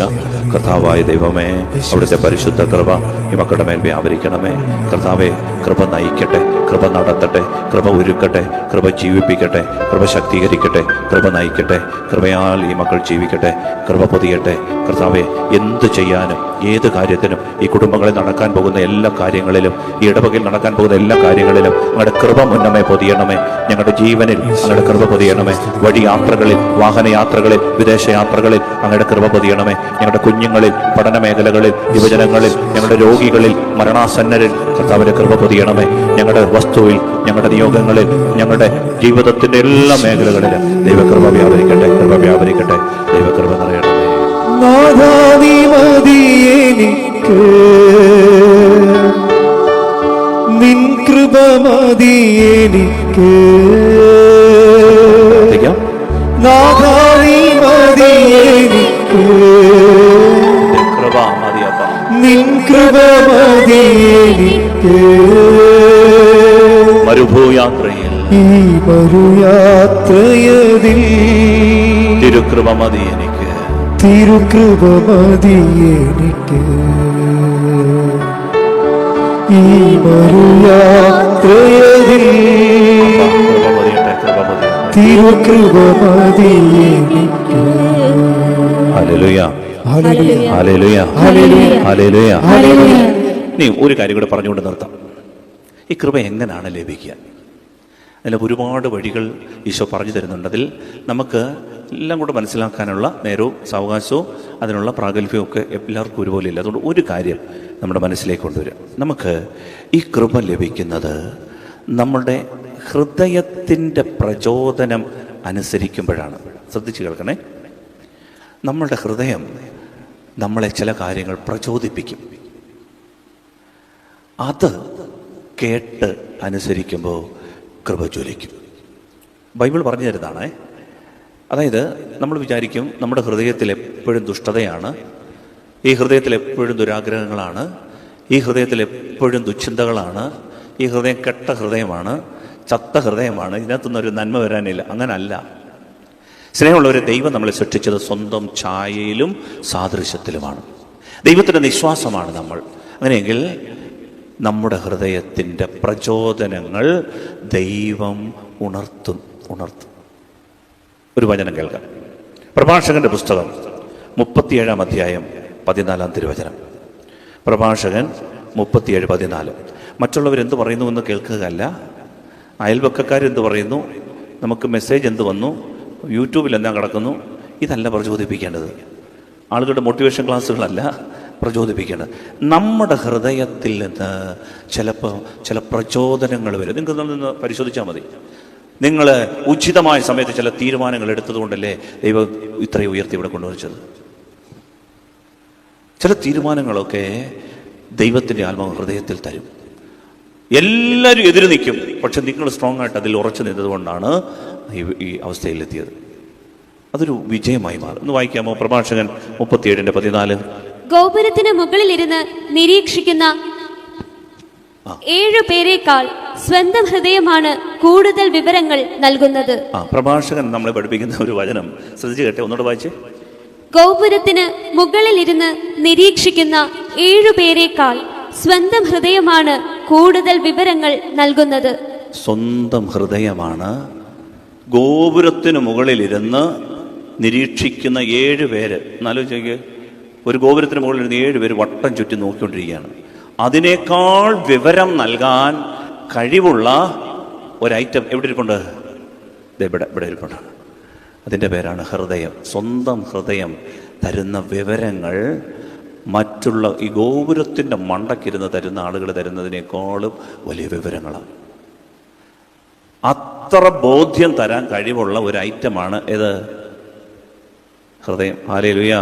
കർത്താവായ ദൈവമേ, അവിടുത്തെ പരിശുദ്ധ കൃപ ഈ മക്കളുടെ മേൽ വ്യാപരിക്കണമേ. കർത്താവെ, കൃപ നയിക്കട്ടെ, കൃപ നടത്തട്ടെ, കൃപ ഒരുക്കട്ടെ, കൃപ ജീവിപ്പിക്കട്ടെ, കൃപ ശക്തീകരിക്കട്ടെ, കൃപ നയിക്കട്ടെ. കൃപയാൽ ഈ മക്കൾ ജീവിക്കട്ടെ, കൃപ പൊതിയട്ടെ. കർത്താവെ, എന്ത് ചെയ്യാനും ഏത് കാര്യത്തിനും ഈ കുടുംബങ്ങളിൽ നടക്കാൻ പോകുന്ന എല്ലാ കാര്യങ്ങളിലും, ഈ ഇടവകയിൽ നടക്കാൻ പോകുന്ന എല്ലാ കാര്യങ്ങളിലും അങ്ങയുടെ കൃപ മുന്നമേ പൊതിയണമേ. ഞങ്ങളുടെ ജീവനിൽ അങ്ങയുടെ കൃപ പൊതിയണമേ. വഴിയാത്രകളിൽ, വാഹനയാത്രകളിൽ, വിദേശയാത്രകളിൽ അങ്ങയുടെ കൃപ പൊതിയണമേ. ഞങ്ങളുടെ കുഞ്ഞുങ്ങളിൽ, പഠന മേഖലകളിൽ, യുവജനങ്ങളിൽ, ഞങ്ങളുടെ രോഗികളിൽ, മരണാസന്നരിൽ കർത്താവിന്റെ കൃപ പൊതിയണമേ. ഞങ്ങളുടെ വസ്തുവിൽ, ഞങ്ങളുടെ നിയോഗങ്ങളിൽ, ഞങ്ങളുടെ ജീവിതത്തിന്റെ എല്ലാ മേഖലകളിലും ദൈവകൃപ വ്യാപരിക്കട്ടെ, കൃപ വ്യാപരിക്കട്ടെ, ദൈവകൃപ നിറയണമേ.
നാഥാ നീ മതി എനിക്ക്, നിൻ കൃപ മതി എനിക്ക്. നാഥാ നീ മതി എനിക്ക്,
കൃപ മതിയപ്പ,
നിൻ കൃപ മതി എനിക്ക്.
മരുഭൂയാത്രയിൽ,
ഈ മരുയാത്രയതിൽ
തിരുകൃപ മതി എനിക്ക്,
തിരുകൃപ മതി എനിക്ക്. ഈ മരുയാത്രയതിൽ തിരുകൃപ മതി എനിക്ക്.
ഹല്ലേലൂയ,
ഹല്ലേലൂയ.
ഹല്ലേലൂയ.
ഹല്ലേലൂയ.
ഹല്ലേലൂയ.
ഹല്ലേലൂയ.
നീ ഒരു കാര്യം കൂടെ പറഞ്ഞുകൊണ്ട് നിർത്താം. ഈ കൃപ എങ്ങനെയാണ് ലഭിക്കുക? അതിൽ ഒരുപാട് വഴികൾ ഈശോ പറഞ്ഞു തരുന്നുണ്ട്. അതിൽ നമുക്ക് എല്ലാം കൂടെ മനസ്സിലാക്കാനുള്ള നേരവും സാവകാശവും അതിനുള്ള പ്രാഗൽഭ്യവും ഒക്കെ എല്ലാവർക്കും ഒരുപോലെ ഇല്ല. അതുകൊണ്ട് ഒരു കാര്യം നമ്മുടെ മനസ്സിലേക്ക് കൊണ്ടുവരിക. നമുക്ക് ഈ കൃപ ലഭിക്കുന്നത് നമ്മുടെ ഹൃദയത്തിൻ്റെ പ്രചോദനം അനുസരിക്കുമ്പോഴാണ്. ശ്രദ്ധിച്ച് കേൾക്കണേ. നമ്മളുടെ ഹൃദയം നമ്മളെ ചില കാര്യങ്ങൾ പ്രചോദിപ്പിക്കും. അത് കേട്ട് അനുസരിക്കുമ്പോൾ കൃപ ജ്വലിക്കും. ബൈബിൾ പറഞ്ഞു തരുന്നതാണേ. അതായത് നമ്മൾ വിചാരിക്കും നമ്മുടെ ഹൃദയത്തിൽ എപ്പോഴും ദുഷ്ടതയാണ്, ഈ ഹൃദയത്തിൽ എപ്പോഴും ദുരാഗ്രഹങ്ങളാണ്, ഈ ഹൃദയത്തിൽ എപ്പോഴും ദുശ്ചിന്തകളാണ്, ഈ ഹൃദയം കെട്ട ഹൃദയമാണ്, ചത്ത ഹൃദയമാണ്, ഇതിനകത്തൊന്നും ഒരു നന്മ വരാനില്ല. അങ്ങനല്ല. സ്നേഹമുള്ളവരെ, ദൈവം നമ്മളെ സൃഷ്ടിച്ചത് സ്വന്തം ഛായയിലും സാദൃശ്യത്തിലുമാണ്. ദൈവത്തിൻ്റെ നിശ്വാസമാണ് നമ്മൾ. അങ്ങനെയെങ്കിൽ നമ്മുടെ ഹൃദയത്തിൻ്റെ പ്രചോദനങ്ങൾ ദൈവം ഉണർത്തും. ഒരു വചനം കേൾക്കാം. പ്രഭാഷകന്റെ പുസ്തകം 37 അധ്യായം 14 തിരുവചനം. പ്രഭാഷകൻ 37:14. മറ്റുള്ളവരെന്ത് പറയുന്നു എന്ന് കേൾക്കുകയല്ല, അയൽപക്കക്കാരെന്ത് പറയുന്നു, നമുക്ക് മെസ്സേജ് എന്ത് വന്നു, യൂട്യൂബിൽ എന്താ കിടക്കുന്നു, ഇതല്ല പ്രചോദിപ്പിക്കേണ്ടത്. ആളുകളുടെ മോട്ടിവേഷൻ ക്ലാസ്സുകളല്ല പ്രചോദിപ്പിക്കേണ്ടത്. നമ്മുടെ ഹൃദയത്തിൽ നിന്ന് ചിലപ്പോൾ ചില പ്രചോദനങ്ങൾ വരും. നിങ്ങൾക്ക് നിന്ന് പരിശോധിച്ചാൽ മതി. നിങ്ങൾ ഉചിതമായ സമയത്ത് ചില തീരുമാനങ്ങൾ എടുത്തതുകൊണ്ടല്ലേ ദൈവം ഇത്രയും ഉയർത്തി ഇവിടെ കൊണ്ടുവച്ചത്. ചില തീരുമാനങ്ങളൊക്കെ ദൈവത്തിൻ്റെ ആത്മാവ് ഹൃദയത്തിൽ തരും. എല്ലാവരും എതിര് നിൽക്കും, പക്ഷെ നിങ്ങൾ സ്ട്രോങ് ആയിട്ട് അതിൽ ഉറച്ചു നിന്നതുകൊണ്ടാണ് ഈ അവസ്ഥയിലെത്തിയത്. അതൊരു വിജയമായി മാറും. ഒന്ന് വായിക്കാമോ? പ്രഭാഷകൻ 37:14.
ഗോപുരത്തിന് മുകളിലിരുന്ന് നിരീക്ഷിക്കുന്ന 7 പേരെക്കാൾ സ്വന്തം ഹൃദയമാണ് കൂടുതൽ വിവരങ്ങൾ നൽകുന്നത്.
പ്രഭാഷകൻ നമ്മളെ പഠിപ്പിക്കുന്ന ഒരു വചനം ശ്രദ്ധിച്ചു കേട്ടെ, ഒന്നുകൂടെ വായിച്ചേ.
ഗോപുരത്തിന് മുകളിലിരുന്ന് നിരീക്ഷിക്കുന്ന 7 പേരെക്കാൾ സ്വന്തം ഹൃദയമാണ് കൂടുതൽ വിവരങ്ങൾ നൽകുന്നത്.
സ്വന്തം ഹൃദയമാണ് ഗോപുരത്തിന് മുകളിലിരുന്ന് നിരീക്ഷിക്കുന്ന 7 പേര്. എന്നാലോചിക്ക്, ഒരു ഗോപുരത്തിന് മുകളിലിരുന്ന് 7 പേര് വട്ടം ചുറ്റി നോക്കിക്കൊണ്ടിരിക്കുകയാണ്. അതിനേക്കാൾ വിവരം നൽകാൻ കഴിവുള്ള ഒരൈറ്റം എവിടെ ഇരിപ്പുണ്ട്? ഇവിടെ ഇരിപ്പുണ്ട്. അതിൻ്റെ പേരാണ് ഹൃദയം. സ്വന്തം ഹൃദയം തരുന്ന വിവരങ്ങൾ മറ്റുള്ള ഈ ഗോപുരത്തിൻ്റെ മണ്ടക്കിരുന്ന് തരുന്ന ആളുകൾ തരുന്നതിനേക്കാളും വലിയ വിവരങ്ങളാണ്. അത്ര ബോധ്യം തരാൻ കഴിവുള്ള ഒരു ഐറ്റമാണ് ഏത്? ഹൃദയം. ഹല്ലേലൂയ.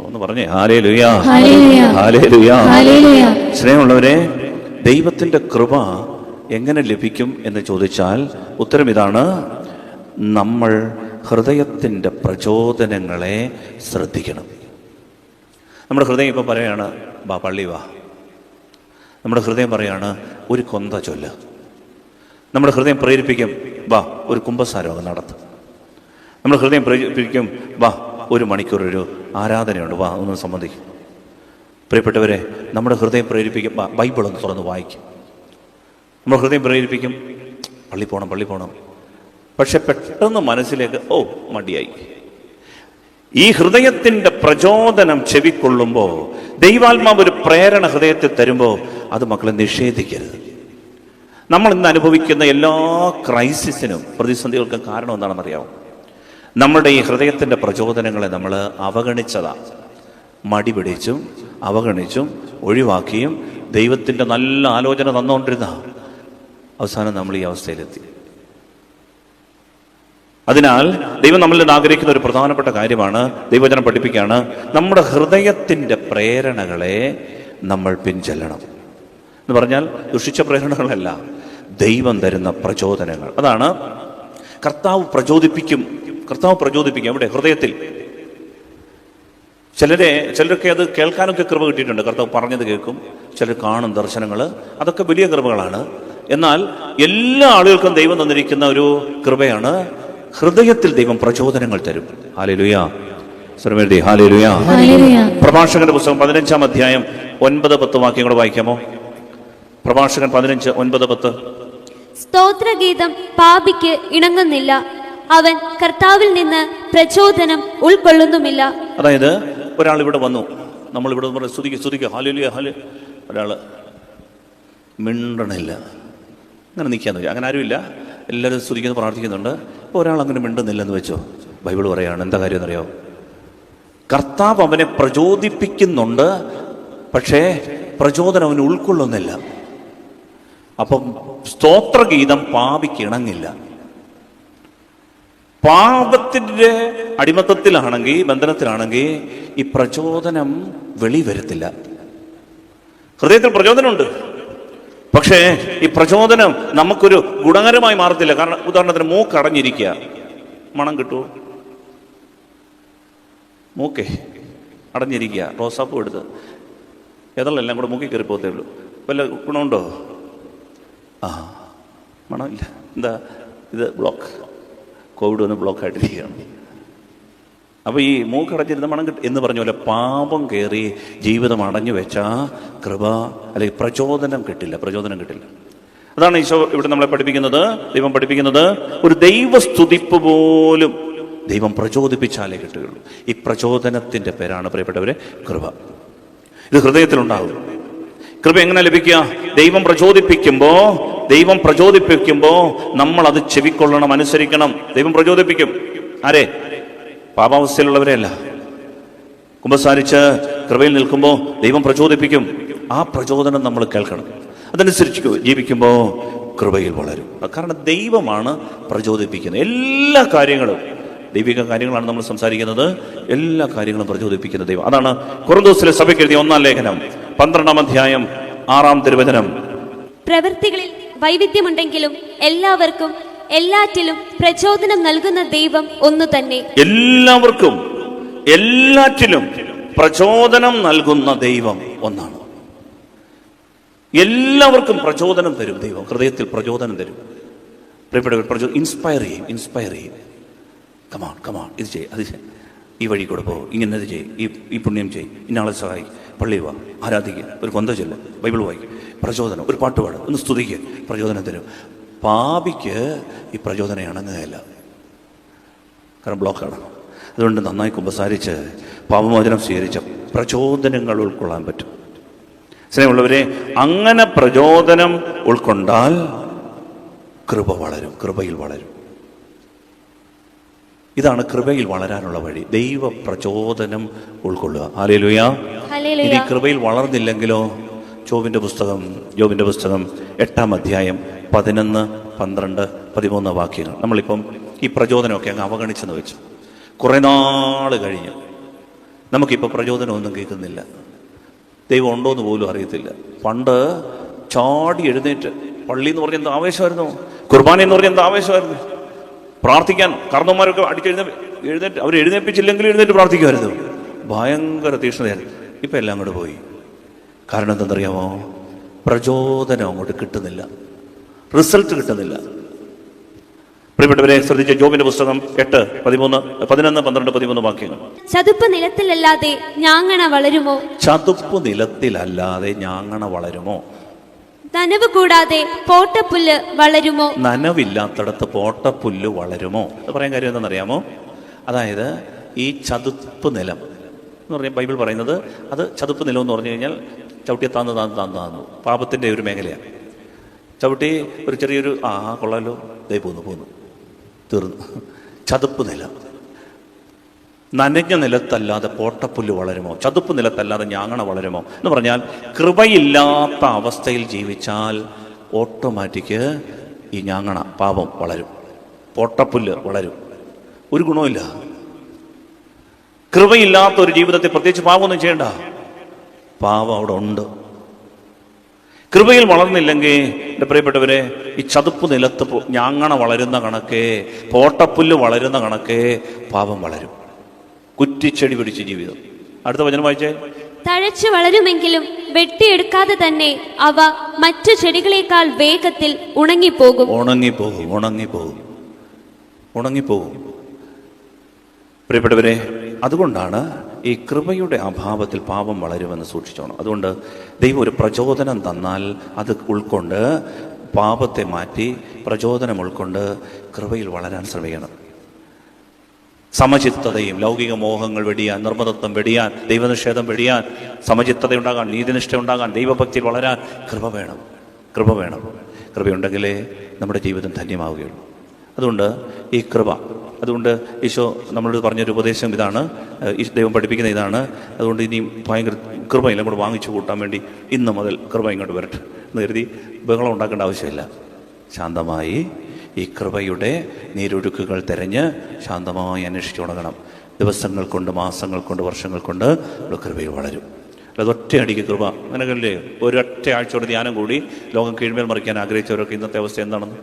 ഒന്ന് പറഞ്ഞേ, ഹല്ലേലൂയ. ഹല്ലേലൂയ. സ്നേഹമുള്ളവരെ, ദൈവത്തിൻ്റെ കൃപ എങ്ങനെ ലഭിക്കും എന്ന് ചോദിച്ചാൽ ഉത്തരം ഇതാണ്: നമ്മൾ ഹൃദയത്തിൻ്റെ പ്രചോദനങ്ങളെ ശ്രദ്ധിക്കണം. നമ്മുടെ ഹൃദയം ഇപ്പം പറയാണ്, വാ പള്ളി വാ. നമ്മുടെ ഹൃദയം പറയാണ്, ഒരു കൊന്ത ചൊല്ല്. നമ്മുടെ ഹൃദയം പ്രേരിപ്പിക്കും, വാ ഒരു കുമ്പസാരം നടത്തും. നമ്മുടെ ഹൃദയം പ്രേരിപ്പിക്കും, വാ 1 മണിക്കൂർ ഒരു ആരാധനയുണ്ട്, വാ ഒന്ന് സംബന്ധിക്കും. പ്രിയപ്പെട്ടവരെ, നമ്മുടെ ഹൃദയം പ്രേരിപ്പിക്കും, വാ ബൈബിളൊന്ന് തുറന്ന് വായിക്കും. നമ്മുടെ ഹൃദയം പ്രേരിപ്പിക്കും, പള്ളി പോകണം. പക്ഷെ പെട്ടെന്ന് മനസ്സിലേക്ക് മടിയായി. ഈ ഹൃദയത്തിൻ്റെ പ്രചോദനം ചെവിക്കൊള്ളുമ്പോൾ, ദൈവാത്മാവ് ഒരു പ്രേരണ ഹൃദയത്തിൽ തരുമ്പോൾ അത് മക്കളെ നിഷേധിക്കരുത്. നമ്മൾ ഇന്ന് അനുഭവിക്കുന്ന എല്ലാ ക്രൈസിസിനും പ്രതിസന്ധികൾക്കും കാരണം എന്താണെന്നറിയാമോ? നമ്മുടെ ഈ ഹൃദയത്തിൻ്റെ പ്രചോദനങ്ങളെ നമ്മൾ അവഗണിച്ചതാണ്. മടി പിടിച്ചും അവഗണിച്ചും ഒഴിവാക്കിയും ദൈവത്തിൻ്റെ നല്ല ആലോചന തന്നുകൊണ്ടിരുന്ന അവസാനം നമ്മൾ ഈ അവസ്ഥയിലെത്തി. അതിനാൽ ദൈവം നമ്മളിൽ നിന്ന് ആഗ്രഹിക്കുന്ന ഒരു പ്രധാനപ്പെട്ട കാര്യമാണ്, ദൈവവചനം പഠിപ്പിക്കുകയാണ്, നമ്മുടെ ഹൃദയത്തിൻ്റെ പ്രേരണകളെ നമ്മൾ പിൻചെല്ലണം. എന്ന് പറഞ്ഞാൽ ദുഷിച്ച പ്രേരണകളല്ല, ദൈവം തരുന്ന പ്രചോദനങ്ങൾ. അതാണ് കർത്താവ് പ്രചോദിപ്പിക്കും. എവിടെ? ഹൃദയത്തിൽ. ചിലരൊക്കെ അത് കേൾക്കാനൊക്കെ കൃപ കിട്ടിയിട്ടുണ്ട്. കർത്താവ് പറഞ്ഞത് കേൾക്കും. ചിലർ കാണും ദർശനങ്ങൾ. അതൊക്കെ വലിയ കൃപകളാണ്. എന്നാൽ എല്ലാ ആളുകൾക്കും ദൈവം തന്നിരിക്കുന്ന ഒരു കൃപയാണ്, ഹൃദയത്തിൽ ദൈവം പ്രചോദനങ്ങൾ തരും. ഹല്ലേലൂയ. സ്വരമെഴുതി ഹല്ലേലൂയ. പ്രഭാഷകന്റെ പുസ്തകം 15 അധ്യായം 9-10 വാക്യങ്ങൾ വായിക്കാമോ? പ്രഭാഷകൻ 15:9-10.
സ്തോത്രഗീതം പാപിക്ക് ഇണങ്ങുന്നില്ല, അവൻ കർത്താവിൽ നിന്ന് പ്രചോദനം ഉൾക്കൊള്ളുന്നുമില്ല.
അതായത് ഒരാൾ ഇവിടെ വന്നു, നമ്മളിവിടെ പറഞ്ഞ സ്തുതിക്കുക ഹല്ലേലൂയ ഹല്ലേലൂയ, ഒരാൾ മിണ്ടണില്ല, അങ്ങനെ നിൽക്കാന്ന് വെച്ചാൽ, അങ്ങനെ ആരുമില്ല, എല്ലാവരും സ്തുതിക്കുന്നു പ്രാർത്ഥിക്കുന്നുണ്ട്. ഇപ്പോൾ ഒരാൾ അങ്ങനെ മിണ്ടുന്നില്ലെന്ന് വെച്ചോ, ബൈബിൾ പറയുകയാണ് എന്താ കാര്യം എന്നറിയോ? കർത്താവ് അവനെ പ്രചോദിപ്പിക്കുന്നുണ്ട്, പക്ഷേ പ്രചോദനം അവന് ഉൾക്കൊള്ളുന്നില്ല. അപ്പം സ്തോത്രഗീതം പാപിക്ക് ഇണങ്ങില്ല. പാപത്തിൻ്റെ അടിമത്തത്തിലാണെങ്കിൽ, ബന്ധനത്തിലാണെങ്കിൽ ഈ പ്രചോദനം വെളിവരത്തില്ല. ഹൃദയത്തിൽ പ്രചോദനമുണ്ട്, പക്ഷേ ഈ പ്രചോദനം നമുക്കൊരു ഗുണകരമായി മാറത്തില്ല. കാരണം ഉദാഹരണത്തിന് മൂക്കടഞ്ഞിരിക്കുക, മണം കിട്ടുമോ? മൂക്കേ അടഞ്ഞിരിക്കുക, റോസാപ്പൂ എടുത്ത് ഏതെല്ലാം കൂടെ മൂക്കി കയറി പോകത്തേ ഉള്ളൂ, വല്ല ഗുണമുണ്ടോ? മണമില്ല. എന്താ ഇത്? ബ്ലോക്ക്, കോവിഡ് വന്ന് ബ്ലോക്കായിട്ടിരിക്കുകയാണ്. അപ്പോൾ ഈ മൂക്കടഞ്ഞിരുന്ന മണം കിട്ടും എന്ന് പറഞ്ഞ പോലെ പാപം കയറി ജീവിതം അടഞ്ഞു വെച്ചാൽ കൃപ അല്ലെങ്കിൽ പ്രചോദനം കിട്ടില്ല. അതാണ് ഈശോ ഇവിടെ നമ്മളെ പഠിപ്പിക്കുന്നത്, ദൈവം പഠിപ്പിക്കുന്നത്. ഒരു ദൈവസ്തുതിപ്പ് പോലും ദൈവം പ്രചോദിപ്പിച്ചാലേ കിട്ടുകയുള്ളൂ. ഈ പ്രചോദനത്തിൻ്റെ പേരാണ് പ്രിയപ്പെട്ടവരെ കൃപ. ഇത് ഹൃദയത്തിലുണ്ടാകും. കൃപ എങ്ങനെ ലഭിക്കുക? ദൈവം പ്രചോദിപ്പിക്കുമ്പോൾ നമ്മൾ അത് ചെവിക്കൊള്ളണം, അനുസരിക്കണം. ദൈവം പ്രചോദിപ്പിക്കും. ആരെ? പാപാവസ്ഥയിലുള്ളവരെയല്ല. കുമ്പസാരിച്ച് കൃപയിൽ നിൽക്കുമ്പോൾ ദൈവം പ്രചോദിപ്പിക്കും. ആ പ്രചോദനം നമ്മൾ കേൾക്കണം, അതനുസരിച്ച് ജീവിക്കുമ്പോൾ കൃപയിൽ വളരും. കാരണം ദൈവമാണ് പ്രചോദിപ്പിക്കുന്നത്. എല്ലാ കാര്യങ്ങളും ദൈവിക കാര്യങ്ങളാണ് നമ്മൾ സംസാരിക്കുന്നത്. എല്ലാ കാര്യങ്ങളും പ്രചോദിപ്പിക്കുന്ന ദൈവം. അതാണ് കൊറിന്തോസിലെ സഭയ്ക്ക് എഴുതിയ 1-ാം ലേഖനം 12-ാം അധ്യായം 6-ാം തിരുവചനം.
പ്രവൃത്തികളിൽ വൈവിധ്യമുണ്ടെങ്കിലും എല്ലാവർക്കും എല്ലാറ്റിലും പ്രചോദനം നൽകുന്ന ദൈവം ഒന്നു തന്നെ.
എല്ലാവർക്കും എല്ലാറ്റിലും പ്രചോദനം നൽകുന്ന ദൈവം ഒന്നാണ്. എല്ലാവർക്കും പ്രചോദനം തരും ദൈവം. ഹൃദയത്തിൽ പ്രചോദനം തരും. പ്രിയപ്പെട്ടവർ, ഇൻസ്പയർ ചെയ്യും. കമാൺ, ഇത് ചെയ്യ്, അത് ചെയ്യ്, ഈ വഴി കൂടെ പോകും, ഇങ്ങനെ ഇത് ചെയ്യും, ഈ പുണ്യം ചെയ്യും, ഇന്നാളെ സഹായിക്കും, പള്ളിയിൽ വാ, ആരാധിക്കുക, ഒരു കൊന്ത ചൊല്ല, ബൈബിൾ വായിക്കും, പ്രചോദനം, ഒരു പാട്ട് പാടും, ഒന്ന് സ്തുതിക്കുക, പ്രചോദനം തരും. പാപിക്ക് ഈ പ്രചോദനം ഇണങ്ങുകയല്ല, കാരണം ബ്ലോക്കാണ്. അതുകൊണ്ട് നന്നായി കുമ്പസാരിച്ച് പാപമോചനം സ്വീകരിച്ച പ്രചോദനങ്ങൾ ഉൾക്കൊള്ളാൻ പറ്റും. സ്നേഹമുള്ളവരെ, അങ്ങനെ പ്രചോദനം ഉൾക്കൊണ്ടാൽ കൃപ വളരും, കൃപയിൽ വളരും. ഇതാണ് കൃപയിൽ വളരാനുള്ള വഴി, ദൈവ പ്രചോദനം ഉൾക്കൊള്ളുക. ഹല്ലേലൂയ. ഇനി കൃപയിൽ വളർന്നില്ലെങ്കിലോ? യോബിന്റെ പുസ്തകം 8-ാം അധ്യായം 11, 12, 13 വാക്യങ്ങൾ. നമ്മളിപ്പം ഈ പ്രചോദനമൊക്കെ അങ്ങ് അവഗണിച്ചെന്ന് വെച്ചു. കുറേ നാൾ കഴിഞ്ഞ് നമുക്കിപ്പോൾ പ്രചോദനമൊന്നും കേൾക്കുന്നില്ല. ദൈവം ഉണ്ടോയെന്ന് പോലും അറിയത്തില്ല. പണ്ട് ചാടി എഴുന്നേറ്റ്, പള്ളി എന്ന് പറഞ്ഞാൽ എന്താ ആവേശമായിരുന്നു, കുർബാന എന്ന് പറഞ്ഞാൽ എന്താ ആവേശമായിരുന്നു, പ്രാർത്ഥിക്കാൻ കാരണവന്മാരൊക്കെ എഴുന്നേറ്റ് അവർ എഴുന്നേൽപ്പിച്ചില്ലെങ്കിലും എഴുന്നേറ്റ് പ്രാർത്ഥിക്കുമായിരുന്നു. ഭയങ്കര തീക്ഷ്ണതയായിരുന്നു. ഇപ്പം എല്ലാം അങ്ങോട്ട് പോയി. കാരണം എന്തെന്നറിയാമോ? പ്രചോദനം അങ്ങോട്ട് കിട്ടുന്നില്ല, റിസൾട്ട് കിട്ടുന്നില്ല. പ്രിയപ്പെട്ടവരെ ശ്രദ്ധിച്ച യോബിന്റെ പുസ്തകം 8, 11, 12, 13 വാക്യങ്ങൾ.
ചതുപ്പ് നിലത്തിലല്ലാതെ ഞാങ്ങണ വളരുമോ?
ചതുപ്പ് നിലത്തിലല്ലാതെ ഞാങ്ങണ വളരുമോ?
നനവ് കൂടാതെ പോട്ടപ്പുല്ല് വളരുമോ?
നനവില്ലാത്തടത്ത് പോട്ടപ്പുല്ല് വളരുമോ? അത് പറയാൻ കാര്യം എന്താണെന്നറിയാമോ? അതായത് ഈ ചതുപ്പ് നിലം എന്ന് പറഞ്ഞാൽ ബൈബിൾ പറയുന്നത്, അത് ചതുപ്പ് നിലം എന്ന് പറഞ്ഞു കഴിഞ്ഞാൽ ചവിട്ടിയെ താന്നു പാപത്തിൻ്റെ ഒരു മേഖലയാണ്. ചവിട്ടി ഒരു ചെറിയൊരു കൊള്ളാലോ, ദേ പോന്നു തീർന്നു. ചതുപ്പ് നിലം. നനഞ്ഞ നിലത്തല്ലാതെ പോട്ടപ്പുല്ല് വളരുമോ? ചതുപ്പ് നിലത്തല്ലാതെ ഞാങ്ങണ വളരുമോ എന്ന് പറഞ്ഞാൽ, കൃപയില്ലാത്ത അവസ്ഥയിൽ ജീവിച്ചാൽ ഓട്ടോമാറ്റിക്ക് ഈ ഞാങ്ങണ പാപം വളരും, പോട്ടപ്പുല്ല് വളരും. ഒരു ഗുണമില്ല. കൃപയില്ലാത്ത ഒരു ജീവിതത്തിൽ പ്രത്യേകിച്ച് പാപമൊന്നും ചെയ്യണ്ട, പാപം അവിടെ ഉണ്ട്. കൃപയിൽ വളർന്നില്ലെങ്കിൽ എൻ്റെ പ്രിയപ്പെട്ടവരെ, ഈ ചതുപ്പ് നിലത്ത് ഞാങ്ങണ വളരുന്ന കണക്കേ, പോട്ടപ്പുല്ല് വളരുന്ന കണക്കേ പാപം വളരും. കുറ്റിച്ചെടി പിടിച്ച ജീവിതം. അടുത്ത വചനം വായിച്ചേ.
തഴച്ചു വളരുമെങ്കിലും വെട്ടിയെടുക്കാതെ തന്നെ അവ മറ്റു ചെടികളെക്കാൾ വേഗത്തിൽ ഉണങ്ങിപ്പോകും.
പ്രിയപ്പെട്ടവരെ, അതുകൊണ്ടാണ് ഈ കൃപയുടെ അഭാവത്തിൽ പാപം വളരുമെന്ന് സൂക്ഷിച്ചോണം. അതുകൊണ്ട് ദൈവം ഒരു പ്രചോദനം തന്നാൽ അത് ഉൾക്കൊണ്ട് പാപത്തെ മാറ്റി പ്രചോദനം ഉൾക്കൊണ്ട് കൃപയിൽ വളരാൻ ശ്രമിക്കണം. സമചിത്തതയും, ലൗകിക മോഹങ്ങൾ വെടിയാൻ, നിർമ്മതത്വം വെടിയാൻ, ദൈവനിഷേധം വെടിയാൻ, സമചിത്തതയുണ്ടാകാൻ, നീതിനിഷ്ഠ ഉണ്ടാകാൻ, ദൈവഭക്തിയിൽ വളരാൻ കൃപ വേണം. കൃപ വേണം. കൃപയുണ്ടെങ്കിലേ നമ്മുടെ ജീവിതം ധന്യമാവുകയുള്ളൂ. അതുകൊണ്ട് ഈ കൃപ, അതുകൊണ്ട് ഈശോ നമ്മളോട് പറഞ്ഞൊരു ഉപദേശം ഇതാണ്, ദൈവം പഠിപ്പിക്കുന്ന ഇതാണ്. അതുകൊണ്ട് ഇനിയും ഭയങ്കര കൃപയില്ല നമ്മൾ വാങ്ങിച്ചു കൂട്ടാൻ വേണ്ടി ഇന്ന് മുതൽ കൃപ ഇങ്ങോട്ട് വരട്ടെ എന്ന് കരുതി ബഹളം ഉണ്ടാക്കേണ്ട ആവശ്യമില്ല. ശാന്തമായി ഈ കൃപയുടെ നീരൊഴുക്കുകൾ തിരഞ്ഞ് ശാന്തമായി അന്വേഷിച്ചു തുടങ്ങണം. ദിവസങ്ങൾ കൊണ്ട്, മാസങ്ങൾ കൊണ്ട്, വർഷങ്ങൾ കൊണ്ട് നമ്മൾ കൃപയിൽ വളരും. അല്ലാതെ ഒറ്റയടിക്ക് കൃപ അങ്ങനെയല്ലേ ഒരൊറ്റ ആഴ്ചയോടെ ധ്യാനം കൂടി ലോകം കീഴ്മേൽ മറിക്കാൻ ആഗ്രഹിച്ചവരൊക്കെ ഇന്നത്തെ അവസ്ഥ എന്താണെന്ന്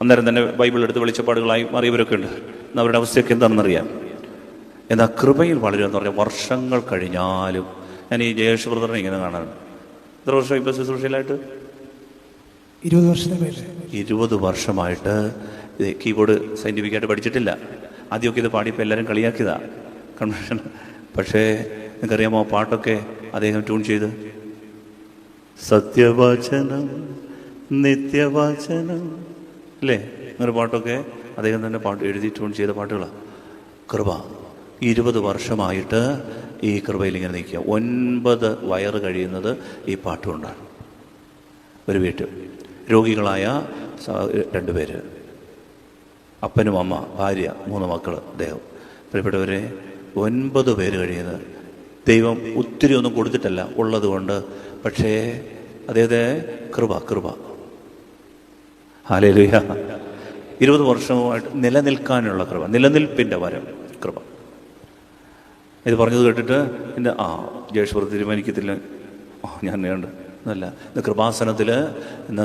അന്നേരം തന്നെ ബൈബിൾ എടുത്ത് വെളിച്ചപ്പാടുകളായി മാറിയവരൊക്കെ ഉണ്ട്. ഇന്ന് അവരുടെ അവസ്ഥയൊക്കെ എന്താണെന്നറിയാം. എന്നാൽ കൃപയിൽ വളരുക എന്ന് പറഞ്ഞാൽ വർഷങ്ങൾ കഴിഞ്ഞാലും, ഞാൻ ഈ ജയേഷ് ബ്രദറിനെ ഇങ്ങനെ കാണാറുണ്ട്. എത്ര വർഷം ഇപ്പോൾ ശുശ്രൂഷയിലായിട്ട്?
20 വർഷത്തെ മേലെ.
20 വർഷമായിട്ട് കീബോർഡ് സയൻറ്റിഫിക്കായിട്ട് പഠിച്ചിട്ടില്ല. ആദ്യമൊക്കെ ഇത് പാടിയപ്പോൾ എല്ലാവരും കളിയാക്കിയതാണ്, കൺവെൻഷൻ. പക്ഷേ നിങ്ങൾക്കറിയാമോ, പാട്ടൊക്കെ അദ്ദേഹം ട്യൂൺ ചെയ്ത് സത്യവചനം നിത്യവചനം അല്ലേ, അങ്ങനെ പാട്ടൊക്കെ അദ്ദേഹം തന്നെ എഴുതി ട്യൂൺ ചെയ്ത പാട്ടുകളാണ്. കൃപ 20 വർഷമായിട്ട് ഈ കൃപയിൽ ഇങ്ങനെ നിൽക്കുക. 9 വയറ് കഴിയുന്നത് ഈ പാട്ടുകൊണ്ടാണ്. ഒരു വീട്ടിൽ രോഗികളായ 2 പേര്, അപ്പനും അമ്മ, ഭാര്യ, 3 മക്കൾ, അദ്ദേഹം. പ്രിയപ്പെട്ടവരെ, 9 പേര് കഴിയുന്നത് ദൈവം ഒത്തിരി ഒന്നും കൊടുത്തിട്ടല്ല, ഉള്ളത് കൊണ്ട്. പക്ഷേ അദ്ദേഹത്തെ കൃപ ഹല്ലേലൂയ. 20 വർഷമായിട്ട് നിലനിൽക്കാനുള്ള കൃപ, നിലനിൽപ്പിൻ്റെ വരം, കൃപ. ഇത് പറഞ്ഞത് കേട്ടിട്ട് എൻ്റെ ജേഷ്വർ തീരുമാനിക്കത്തില്ല, ഞാൻ വേണ്ട എന്നല്ല. ഇന്ന് കൃപാസനത്തിൽ ഇന്ന്